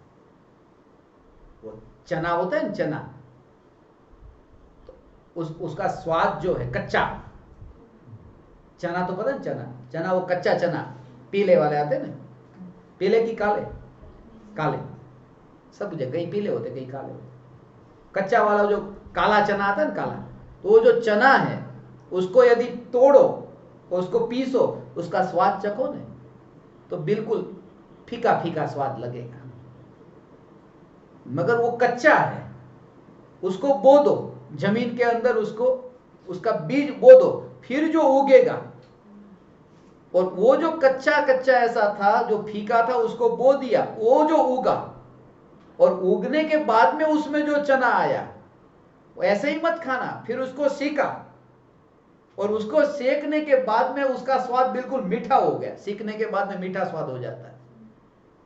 वो चना होता है ना, चना, तो उसका स्वाद जो है कच्चा चना, तो पता है चना, चना वो कच्चा चना, पीले वाले आते हैं ना, पीले की काले, काले, सब जगह कहीं पीले होते कहीं काले होते। कच्चा वाला जो काला चना आता है ना, काला, तो वो जो चना है उसको यदि तोड़ो, उसको पीसो, उसका स्वाद चखो ना, तो बिल्कुल फीका फीका स्वाद लगेगा। मगर वो कच्चा है, उसको बो दो जमीन के अंदर, उसको उसका बीज बो दो, फिर जो उगेगा, और वो जो कच्चा कच्चा ऐसा था जो फीका था, उसको बो दिया, वो जो उगा, और उगने के बाद में उसमें जो चना आया, वो ऐसे ही मत खाना, फिर उसको सेका, और उसको सेकने के बाद में उसका स्वाद बिल्कुल मीठा हो गया। सीखने के बाद में मीठा स्वाद हो जाता है।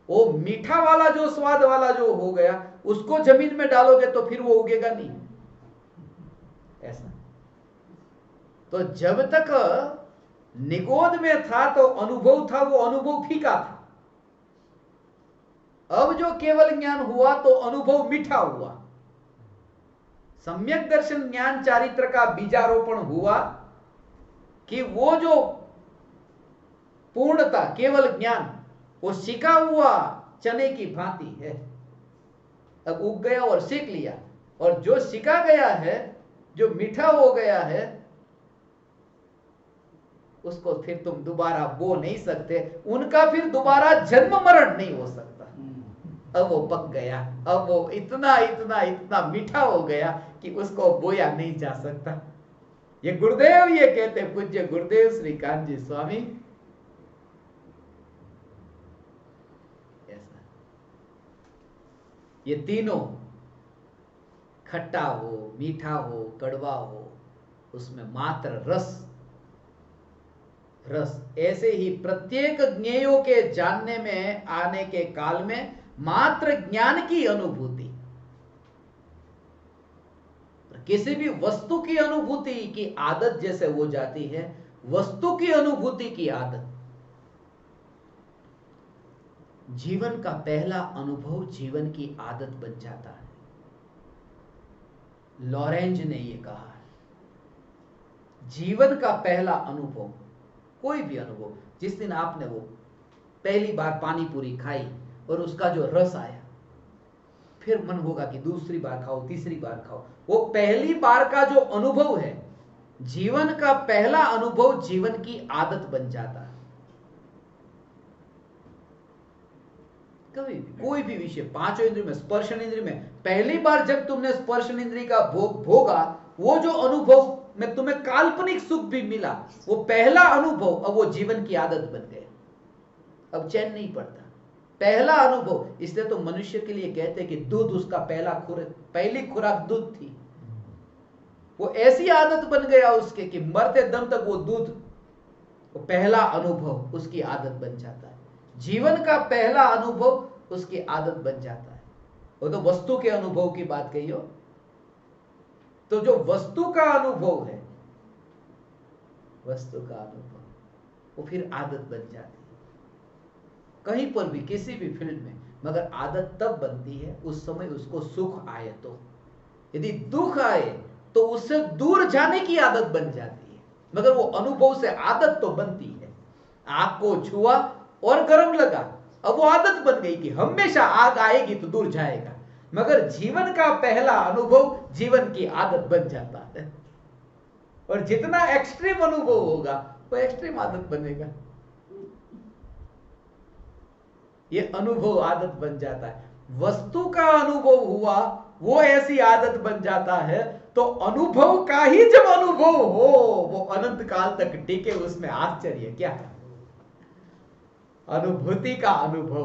वो मीठा वाला जो स्वाद वाला जो हो गया, उसको जमीन में डालोगे तो फिर वो उगेगा नहीं। ऐसा तो जब तक निगोद में था तो अनुभव था, वो अनुभव फीका था। अब जो केवल ज्ञान हुआ तो अनुभव मीठा हुआ। सम्यक दर्शन ज्ञान चारित्र का बीजारोपण हुआ कि वो जो पूर्णता केवल ज्ञान, वो सिका हुआ चने की भांति है। अब उग गया और सीख लिया, और जो सिका गया है, जो मीठा हो गया है, उसको फिर तुम दोबारा बो नहीं सकते, उनका फिर दोबारा जन्म मरण नहीं हो सकता। अब वो पक गया, अब वो इतना इतना इतना मीठा हो गया कि उसको बोया नहीं जा सकता। ये गुरुदेव ये कहते, पूज्य गुरुदेव श्री कान्जी स्वामी, ऐसा ये तीनों, खट्टा हो, मीठा हो, कड़वा हो, उसमें मात्र रस, रस। ऐसे ही प्रत्येक ज्ञेयों के जानने में आने के काल में मात्र ज्ञान की अनुभूति, किसी भी वस्तु की अनुभूति की आदत जैसे हो जाती है, वस्तु की अनुभूति की आदत, जीवन का पहला अनुभव जीवन की आदत बन जाता है। लॉरेंज ने यह कहा है, जीवन का पहला अनुभव, कोई भी अनुभव, जिस दिन आपने वो पहली बार पानी पूरी खाई और उसका जो रस आया, फिर मन होगा कि दूसरी बार खाओ, तीसरी बार खाओ। वो पहली बार का जो अनुभव है, जीवन का पहला अनुभव जीवन की आदत बन जाता है। कभी भी कोई भी विषय, पांचों इंद्रियों में, स्पर्शन इंद्रिय में, पहली बार जब तुमने स्पर्शन इंद्रिय का भोग भोगा, वो जो अनुभव में तुम्हें काल्पनिक सुख भी मिला, वो पहला अनुभव अब वो जीवन की आदत बन गया। अब चैन नहीं पड़ता, पहला अनुभव। इसलिए तो मनुष्य के लिए कहते हैं कि दूध उसका पहली खुराक दूध थी। वो ऐसी आदत बन गया उसके कि मरते दम तक वो दूध, वो पहला अनुभव उसकी आदत बन जाता है। जीवन का पहला अनुभव उसकी आदत बन जाता है। वो तो वस्तु के अनुभव की बात कही हो, तो जो वस्तु का अनुभव है, वस्तु का अनुभव, वो फिर आदत बन जाती है। कहीं पर भी, किसी भी फील्ड में, मगर आदत तब बनती है उस समय उसको सुख आए तो। यदि दुख आए तो उससे दूर जाने की आदत बन जाती है, मगर वो अनुभव से आदत तो बनती है। आग को छुआ और गर्म लगा, अब वो आदत बन गई कि हमेशा आग आएगी तो दूर जाएगा। मगर जीवन का पहला अनुभव जीवन की आदत बन जाता है, और जितना एक्सट्रीम अनुभव होगा वो एक्सट्रीम आदत बनेगा। ये अनुभव आदत बन जाता है। वस्तु का अनुभव हुआ, वो ऐसी आदत बन जाता है, तो अनुभव का ही जब अनुभव हो, वो अनंत काल तक टिके, उसमें आश्चर्य क्या है? अनुभूति का अनुभव,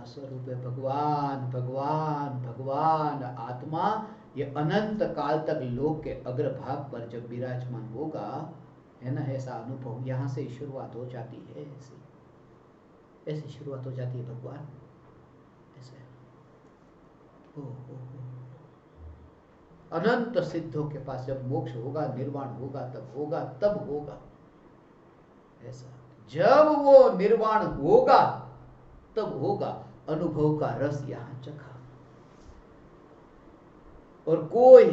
स्वरूप है भगवान भगवान भगवान। आत्मा ये अनंत काल तक लोक के अग्रभाग पर जब विराजमान होगा, है ना, ऐसा अनुभव यहाँ से शुरुआत हो जाती है। ऐसी शुरुआत हो जाती है भगवान, ऐसे हो। अनंत सिद्धों के पास जब मोक्ष होगा, निर्वाण होगा, तब होगा ऐसा। जब वो निर्वाण होगा तब होगा अनुभव का रस यहां चखा। और कोई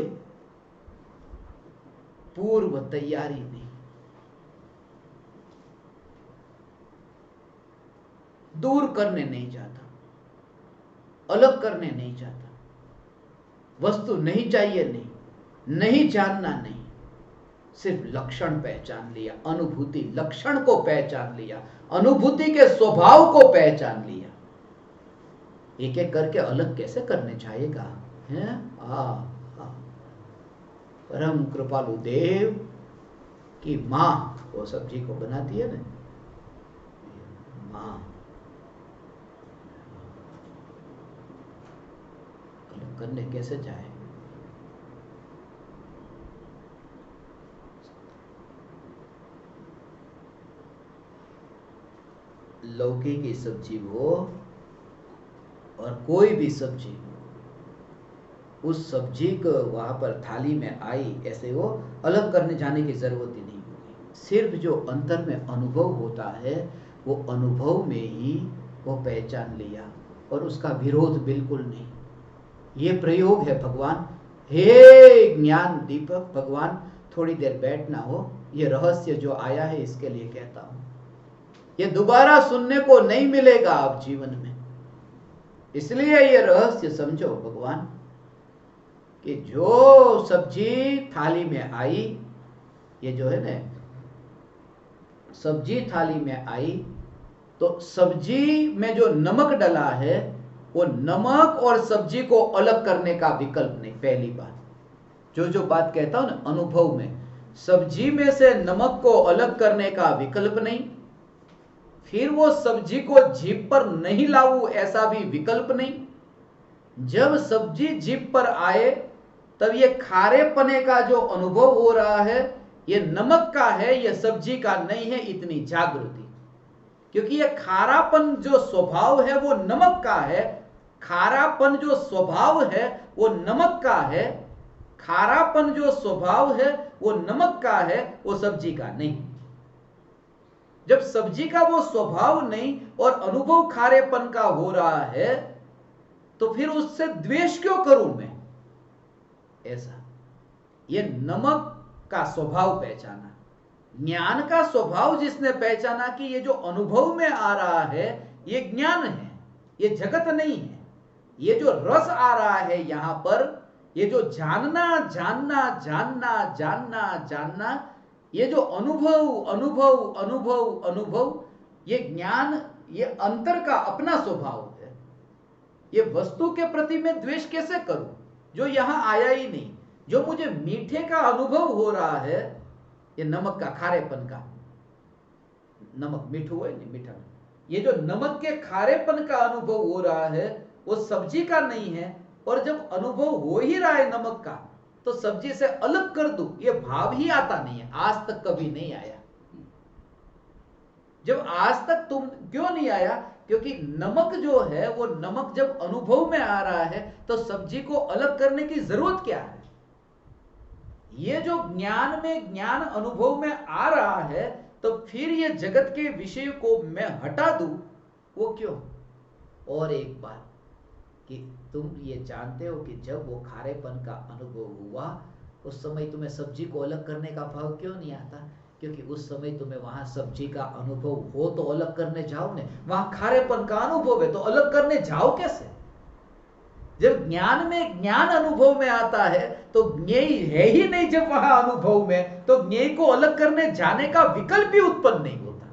पूर्व तैयारी नहीं, दूर करने नहीं जाता, अलग करने नहीं जाता, वस्तु नहीं चाहिए नहीं जानना नहीं, सिर्फ लक्षण पहचान लिया, अनुभूति लक्षण को पहचान लिया, अनुभूति के स्वभाव को पहचान लिया। एक एक करके अलग कैसे करने चाहेगा, हैं? परम कृपालु देव की मां वो सब्जी को बनाती है ना, मां अलग करने कैसे जाए। लौकी की सब्जी हो और कोई भी सब्जी, उस सब्जी को वहां पर थाली में आई, ऐसे वो अलग करने जाने की जरूरत ही नहीं होगी। सिर्फ जो अंतर में अनुभव होता है, वो अनुभव में ही वो पहचान लिया और उसका विरोध बिल्कुल नहीं। ये प्रयोग है भगवान। हे ज्ञान दीपक, भगवान थोड़ी देर बैठना हो, ये रहस्य जो आया है इसके लिए कहता हूं। ये दोबारा सुनने को नहीं मिलेगा अब जीवन में, इसलिए ये रहस्य समझो भगवान कि जो सब्जी थाली में आई, ये जो है ना सब्जी थाली में आई, तो सब्जी में जो नमक डला है, वो नमक और सब्जी को अलग करने का विकल्प नहीं। पहली बात जो बात कहता हूं ना, अनुभव में सब्जी में से नमक को अलग करने का विकल्प नहीं, फिर वो सब्जी को जीभ पर नहीं लाऊं ऐसा भी विकल्प नहीं। जब सब्जी जीभ पर आए तब ये खारे पने का जो अनुभव हो रहा है, ये नमक का है, ये सब्जी का नहीं है। इतनी जागृति, क्योंकि ये खारापन जो स्वभाव है वो नमक का है, खारापन जो स्वभाव है वो नमक का है, खारापन जो स्वभाव है वो नमक का है, वो सब्जी का नहीं। जब सब्जी का वो स्वभाव नहीं और अनुभव खारेपन का हो रहा है, तो फिर उससे द्वेष क्यों करूं मैं? ऐसा ये नमक का स्वभाव पहचाना, ज्ञान का स्वभाव जिसने पहचाना कि ये जो अनुभव में आ रहा है ये ज्ञान है, ये जगत नहीं है। ये जो रस आ रहा है यहां पर, ये जो जानना जानना जानना जानना जानना, ये जो अनुभव अनुभव अनुभव अनुभव, ये ज्ञान, ये अंतर का अपना स्वभाव है। ये वस्तु के प्रति मैं द्वेष कैसे करूं जो यहां आया ही नहीं? जो मुझे मीठे का अनुभव हो रहा है, ये नमक का, खारेपन का, नमक मीठू है नहीं, मीठा, ये जो नमक के खारेपन का अनुभव हो रहा है वो सब्जी का नहीं है। और जब अनुभव हो ही रहा है नमक का, तो सब्जी से अलग कर दूं, ये भाव ही आता नहीं है, आज तक कभी नहीं आया। जब आज तक तुम क्यों नहीं आया? क्योंकि नमक जो है वो नमक जब अनुभव में आ रहा है तो सब्जी को अलग करने की जरूरत क्या है? ये जो ज्ञान में, ज्ञान अनुभव में आ रहा है, तो फिर ये जगत के विषय को मैं हटा दूं, वो क्यों? और एक बात कि तुम ये जानते हो कि जब वो खारेपन का अनुभव हुआ, उस समय तुम्हें सब्जी को अलग करने का भाव क्यों नहीं आता? क्योंकि उस समय तुम्हें वहां सब्जी का अनुभव हो तो अलग करने जाओ ने, वहां खारेपन का अनुभव है तो अलग करने जाओ कैसे? जब ज्ञान में ज्ञान अनुभव में आता है तो ज्ञेय है ही नहीं, जब वहां अनुभव में, तो ज्ञेय को अलग करने जाने का विकल्प भी उत्पन्न नहीं होता,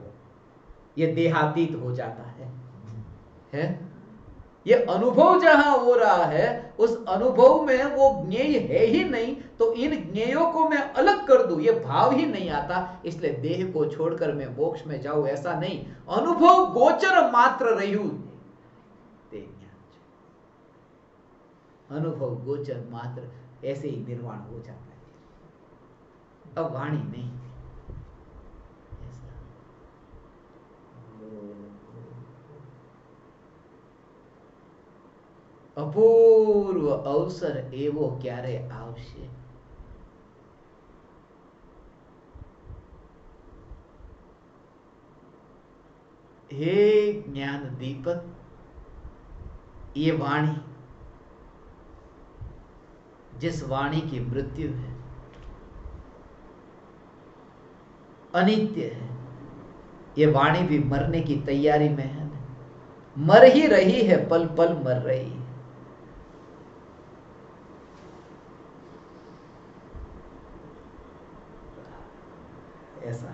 ये देहातीत हो जाता है? ये अनुभव जहां हो रहा है उस अनुभव में वो ज्ञेय है ही नहीं, तो इन ज्ञेयों को मैं अलग कर दूं, ये भाव ही नहीं आता। इसलिए देह को छोड़कर मैं मोक्ष में जाऊं ऐसा नहीं, अनुभव गोचर मात्र रहूं, अनुभव गोचर मात्र, ऐसे ही निर्वाण हो जाता है। अब वाणी नहीं, अपूर्व अवसर एवो क्यारे आवशे। हे ज्ञान दीपक, ये वाणी, जिस वाणी की मृत्यु है, अनित्य है, ये वाणी भी मरने की तैयारी में है, मर ही रही है, पल पल मर रही है। ऐसा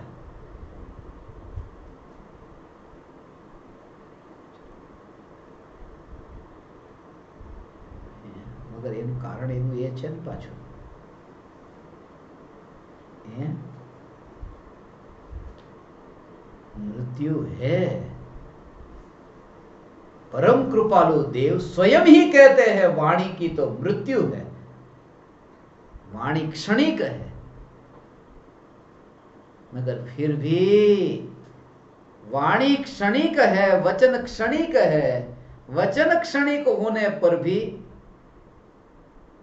मगर एનું કારણ એનું એ છે ને પાછું, मृत्यु है। परम कृपालु देव स्वयं ही कहते हैं वाणी की तो मृत्यु है, वाणी क्षणिक है, मगर फिर भी वाणी क्षणिक है, वचन क्षणिक है, वचन क्षणिक होने पर भी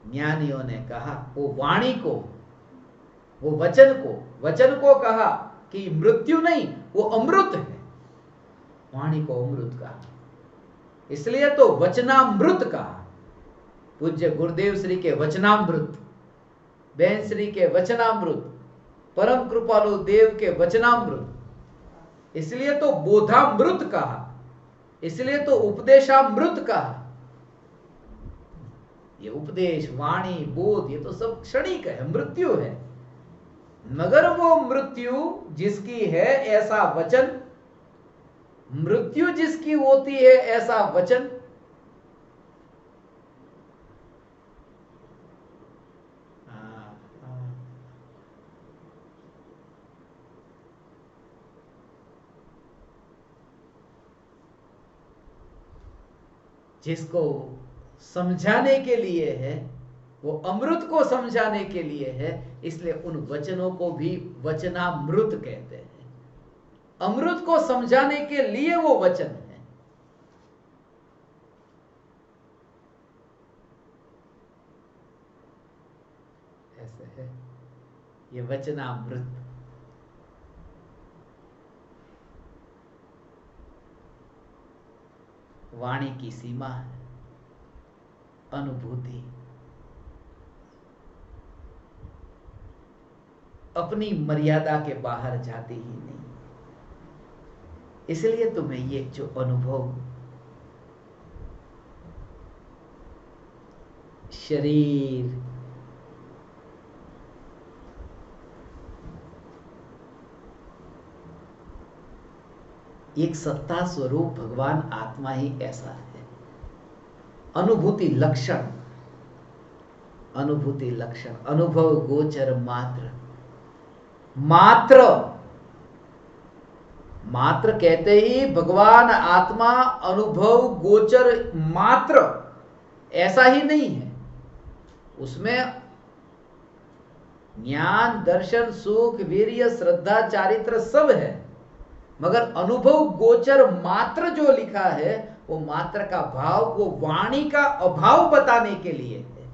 ज्ञानियों ने कहा, वो वाणी को, वो वचन को कहा कि मृत्यु नहीं, वो अमृत है, वाणी को अमृत कहा, इसलिए तो वचनामृत कहा। पूज्य गुरुदेव श्री के वचनामृत, बहन श्री के वचनामृत, परम कृपालु देव के वचनामृत, इसलिए तो बोधामृत कहा, इसलिए तो उपदेशामृत कहा। ये उपदेश, वाणी, बोध, ये तो सब क्षणिक है, मृत्यु है, मगर वो मृत्यु जिसकी है ऐसा वचन, मृत्यु जिसकी होती है ऐसा वचन, जिसको समझाने के लिए है, वो अमृत को समझाने के लिए है, इसलिए उन वचनों को भी वचनामृत कहते हैं। अमृत को समझाने के लिए वो वचन है। ऐसे है ये वचनामृत। वाणी की सीमा है अनुभूति, अपनी मर्यादा के बाहर जाती ही नहीं, इसलिए तुम्हें ये जो अनुभव शरीर, एक सत्ता स्वरूप भगवान आत्मा ही ऐसा है। अनुभूति लक्षण, अनुभूति लक्षण, अनुभव गोचर मात्र, मात्र, मात्र कहते ही भगवान आत्मा अनुभव गोचर मात्र, ऐसा ही नहीं है, उसमें ज्ञान, दर्शन, सुख, वीर्य, श्रद्धा, चारित्र सब है, मगर अनुभव गोचर मात्र जो लिखा है वो मात्र का भाव, वो वाणी का अभाव बताने के लिए है।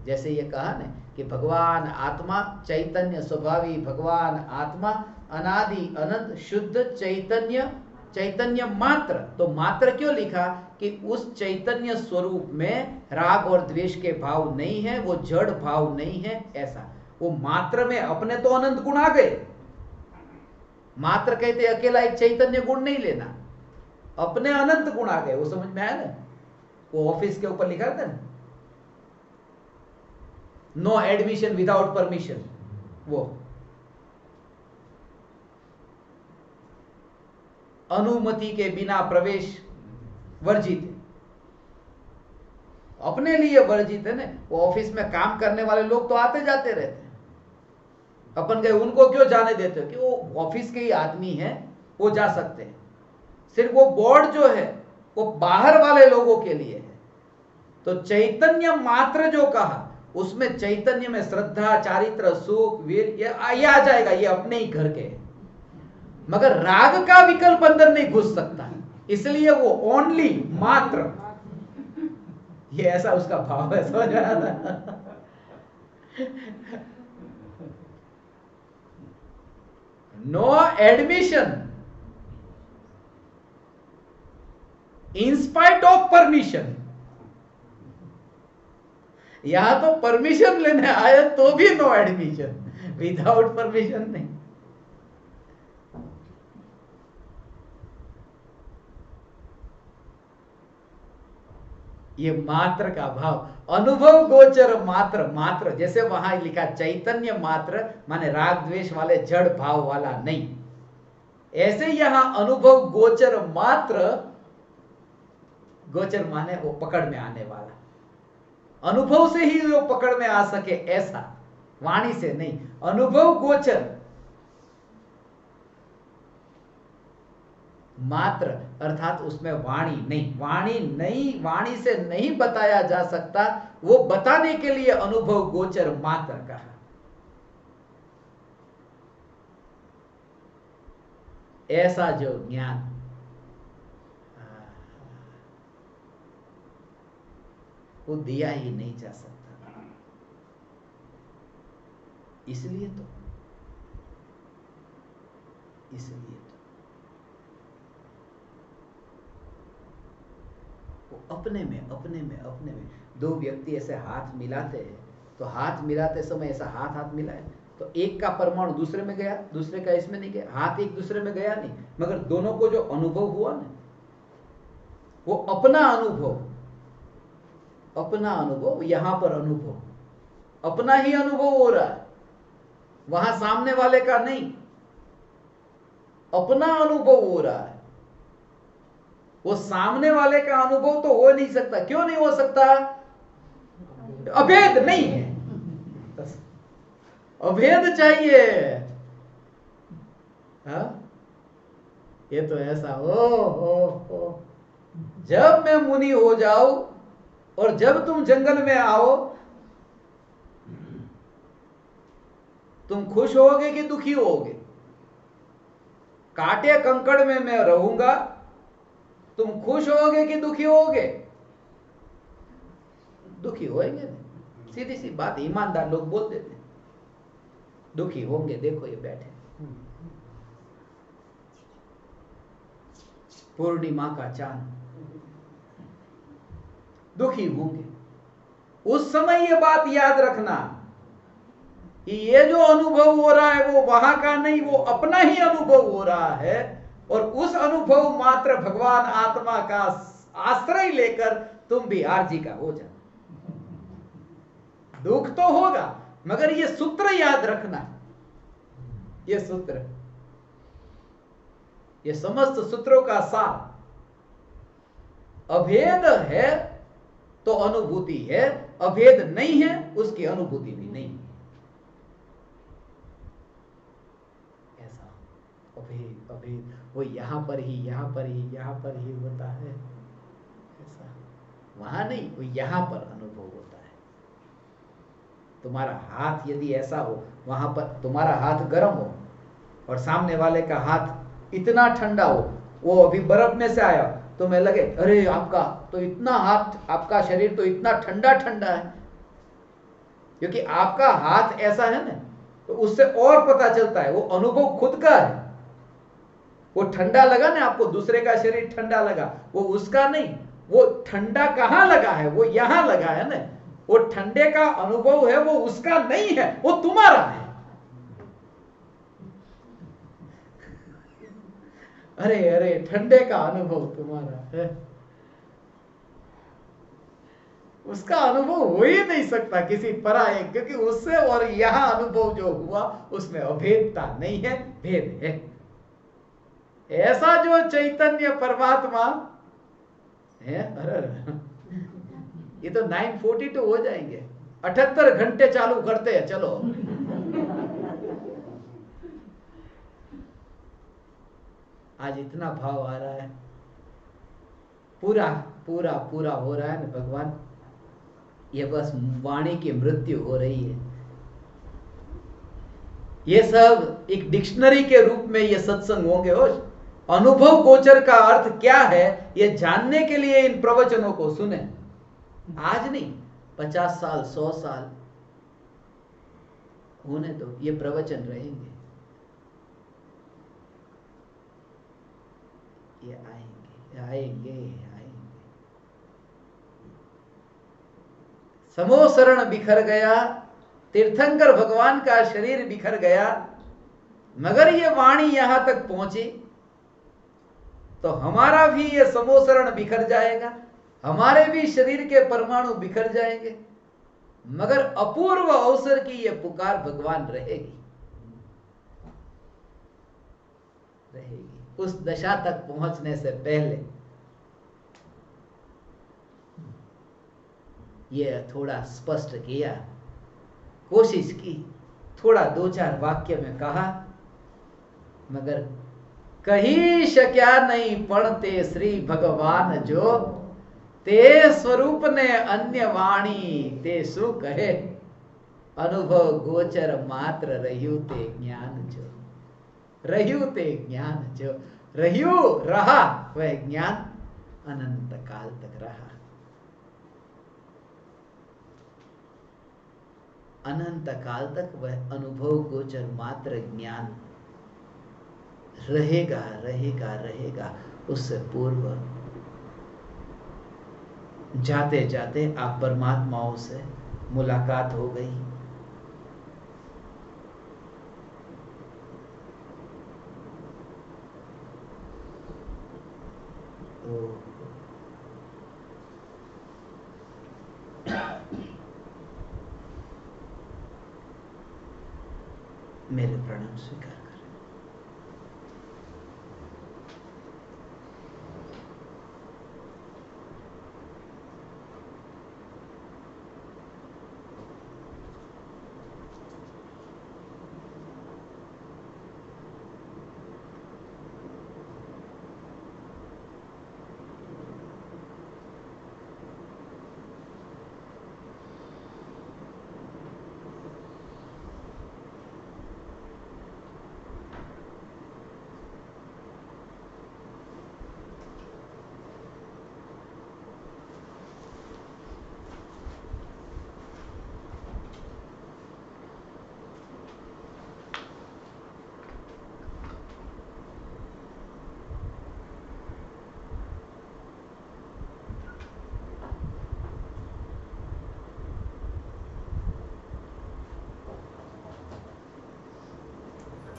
जैसे ये कहा ना कि भगवान आत्मा चैतन्य स्वभावी, भगवान आत्मा अनादि अनंत शुद्ध चैतन्य, चैतन्य मात्र, तो मात्र क्यों लिखा कि उस चैतन्य स्वरूप में राग और द्वेष के भाव नहीं है, वो जड़ भाव नहीं है, ऐसा। वो मात्र में अपने तो अनंत गुण आ गए। मात्र कहते अकेला एक चैतन्य गुण नहीं लेना, अपने अनंत गुण आ गए। वो समझ में आया ना? वो ऑफिस के ऊपर लिखा था ना, नो एडमिशन विदाउट परमिशन, वो अनुमति के बिना प्रवेश वर्जित है, अपने लिए वर्जित है ना। वो ऑफिस में काम करने वाले लोग तो आते जाते रहते हैं, अपन गए उनको क्यों जाने देते हो? कि वो ऑफिस के ही आदमी हैं, वो जा सकते हैं। सिर्फ वो बोर्ड जो है वो बाहर वाले लोगों के लिए है। तो चैतन्य मात्र जो कहा, उसमें चैतन्य में श्रद्धा, चारित्र, सुख, वीर ये आ जाएगा, ये अपने ही घर के है। मगर राग का विकल्प अंदर नहीं घुस सकता, इसलिए वो ओनली मात्र, ये ऐसा उसका भाव है। समझ रहा था? No admission in spite of permission. यहां तो परमिशन लेने आए तो भी नो एडमिशन, विदाउट परमिशन नहीं। ये मात्र का भाव, अनुभव गोचर मात्र, मात्र जैसे वहां लिखा चैतन्य मात्र माने राग द्वेष वाले जड़ भाव वाला नहीं, ऐसे यहां अनुभव गोचर मात्र, गोचर माने वो पकड़ में आने वाला, अनुभव से ही वो पकड़ में आ सके ऐसा, वाणी से नहीं। अनुभव गोचर मात्र अर्थात उसमें वाणी नहीं, वाणी नहीं, वाणी से नहीं बताया जा सकता, वो बताने के लिए अनुभव गोचर मात्र कहा। ऐसा जो ज्ञान, वो दिया ही नहीं जा सकता। इसलिए तो वो अपने में दो व्यक्ति ऐसे हाथ मिलाते हैं, तो हाथ मिलाते समय ऐसा हाथ मिलाए तो एक का परमाणु दूसरे में गया, दूसरे का इसमें नहीं गया, हाथ एक दूसरे में गया नहीं, मगर दोनों को जो अनुभव हुआ ना, वो अपना अनुभव, यहां पर अनुभव, अपना ही अनुभव हो रहा है, वहां सामने वाले का नहीं, अपना अनुभव हो रहा है। वो सामने वाले का अनुभव तो हो नहीं सकता। क्यों नहीं हो सकता? अभेद नहीं है, अभेद चाहिए। हाँ? ये तो ऐसा हो जब मैं मुनि हो जाऊं और जब तुम जंगल में आओ, तुम खुश होगे कि दुखी होगे? कांटे कंकड़ में मैं रहूंगा, तुम खुश होगे कि दुखी होगे? दुखी होंगे। सीधी सी बात, ईमानदार लोग बोल देते हैं, दुखी होंगे। देखो ये बैठे, पूर्णिमा का चांद, दुखी होंगे। उस समय ये बात याद रखना कि ये जो अनुभव हो रहा है वो वहां का नहीं, वो अपना ही अनुभव हो रहा है। और उस अनुभव मात्र भगवान आत्मा का आश्रय लेकर तुम भी आरजी का हो जाओ। दुख तो होगा, मगर ये सूत्र याद रखना, ये सूत्र, ये समस्त सूत्रों का सार, अभेद है तो अनुभूति है, अभेद नहीं है उसकी अनुभूति भी नहीं। ऐसा अभेद वो यहां पर ही होता है, ऐसा वहां नहीं, वो यहां पर अनुभव होता है। तुम्हारा हाथ यदि ऐसा हो, वहां पर तुम्हारा हाथ गर्म हो और सामने वाले का हाथ इतना ठंडा हो, वो अभी बर्फ में से आया, तुम्हें लगे अरे आपका तो इतना हाथ, आपका शरीर तो इतना ठंडा है, क्योंकि आपका हाथ ऐसा है ना, तो उससे और पता चलता है, वो अनुभव खुद का है। वो ठंडा लगा ना आपको, दूसरे का शरीर ठंडा लगा, वो उसका नहीं। वो ठंडा कहां लगा है? वो यहां लगा है ना, वो ठंडे का अनुभव है, वो उसका नहीं है, वो तुम्हारा है। अरे अरे, ठंडे का अनुभव तुम्हारा है, उसका अनुभव हो ही नहीं सकता किसी पराये, क्योंकि उससे और यहां अनुभव जो हुआ उसमें अभेदता नहीं है, भेद है। ऐसा जो चैतन्य परमात्मा है, अरे ये तो 942 हो जाएंगे, 78 घंटे चालू करते हैं, चलो। आज इतना भाव आ रहा है, पूरा पूरा पूरा हो रहा है ना भगवान, ये बस वाणी की मृत्यु हो रही है। ये सब एक डिक्शनरी के रूप में ये सत्संग होंगे। हो अनुभव गोचर का अर्थ क्या है, ये जानने के लिए इन प्रवचनों को सुने। आज नहीं, 50 साल 100 साल होने दो, ये प्रवचन रहेंगे, ये आएंगे आएंगे आएंगे। समोसरण बिखर गया, तीर्थंकर भगवान का शरीर बिखर गया, मगर ये वाणी यहां तक पहुंची तो हमारा भी ये समोसरण बिखर जाएगा, हमारे भी शरीर के परमाणु बिखर जाएंगे, मगर अपूर्व अवसर की ये पुकार भगवान रहेगी रहेगी। उस दशा तक पहुंचने से पहले ये थोड़ा स्पष्ट किया, कोशिश की, थोड़ा 2-4 वाक्य में कहा, मगर कही शक्या नहीं पढ़ते श्री भगवान जो, ते स्वरूप ने अन्य वाणी ते सु कहे, अनुभव गोचर मात्र रह्यु ते ज्ञान जो, रह्यु ते ज्ञान जो, रह्यु रहा वह ज्ञान अनंत काल तक रहा, अनंत काल तक वह अनुभव गोचर मात्र ज्ञान रहेगा रहेगा रहेगा। उससे पूर्व जाते जाते आप परमात्माओं से मुलाकात हो गई, मेरे प्रणाम स्वीकार करें।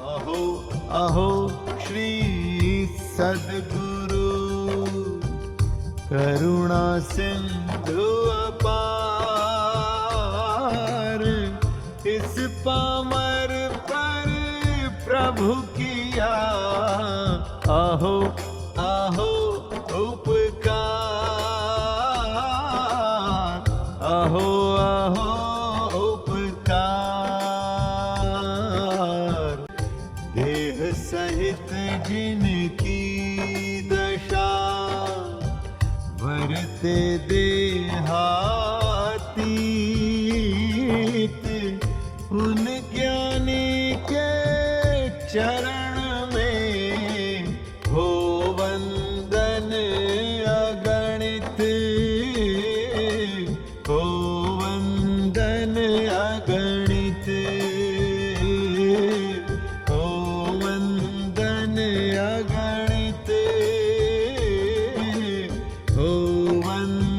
अहो अहो श्री सद्गुरु करुणा सिंधु अपार, इस पामर पर प्रभु किया आहो आहो उपकार, आहो आहो सहित जिनकी दशा वरते देहातीत, उन ज्ञानी के चरण में हो वंदन अगणित, हो वंदन अगणित, अगणित, हो वंदन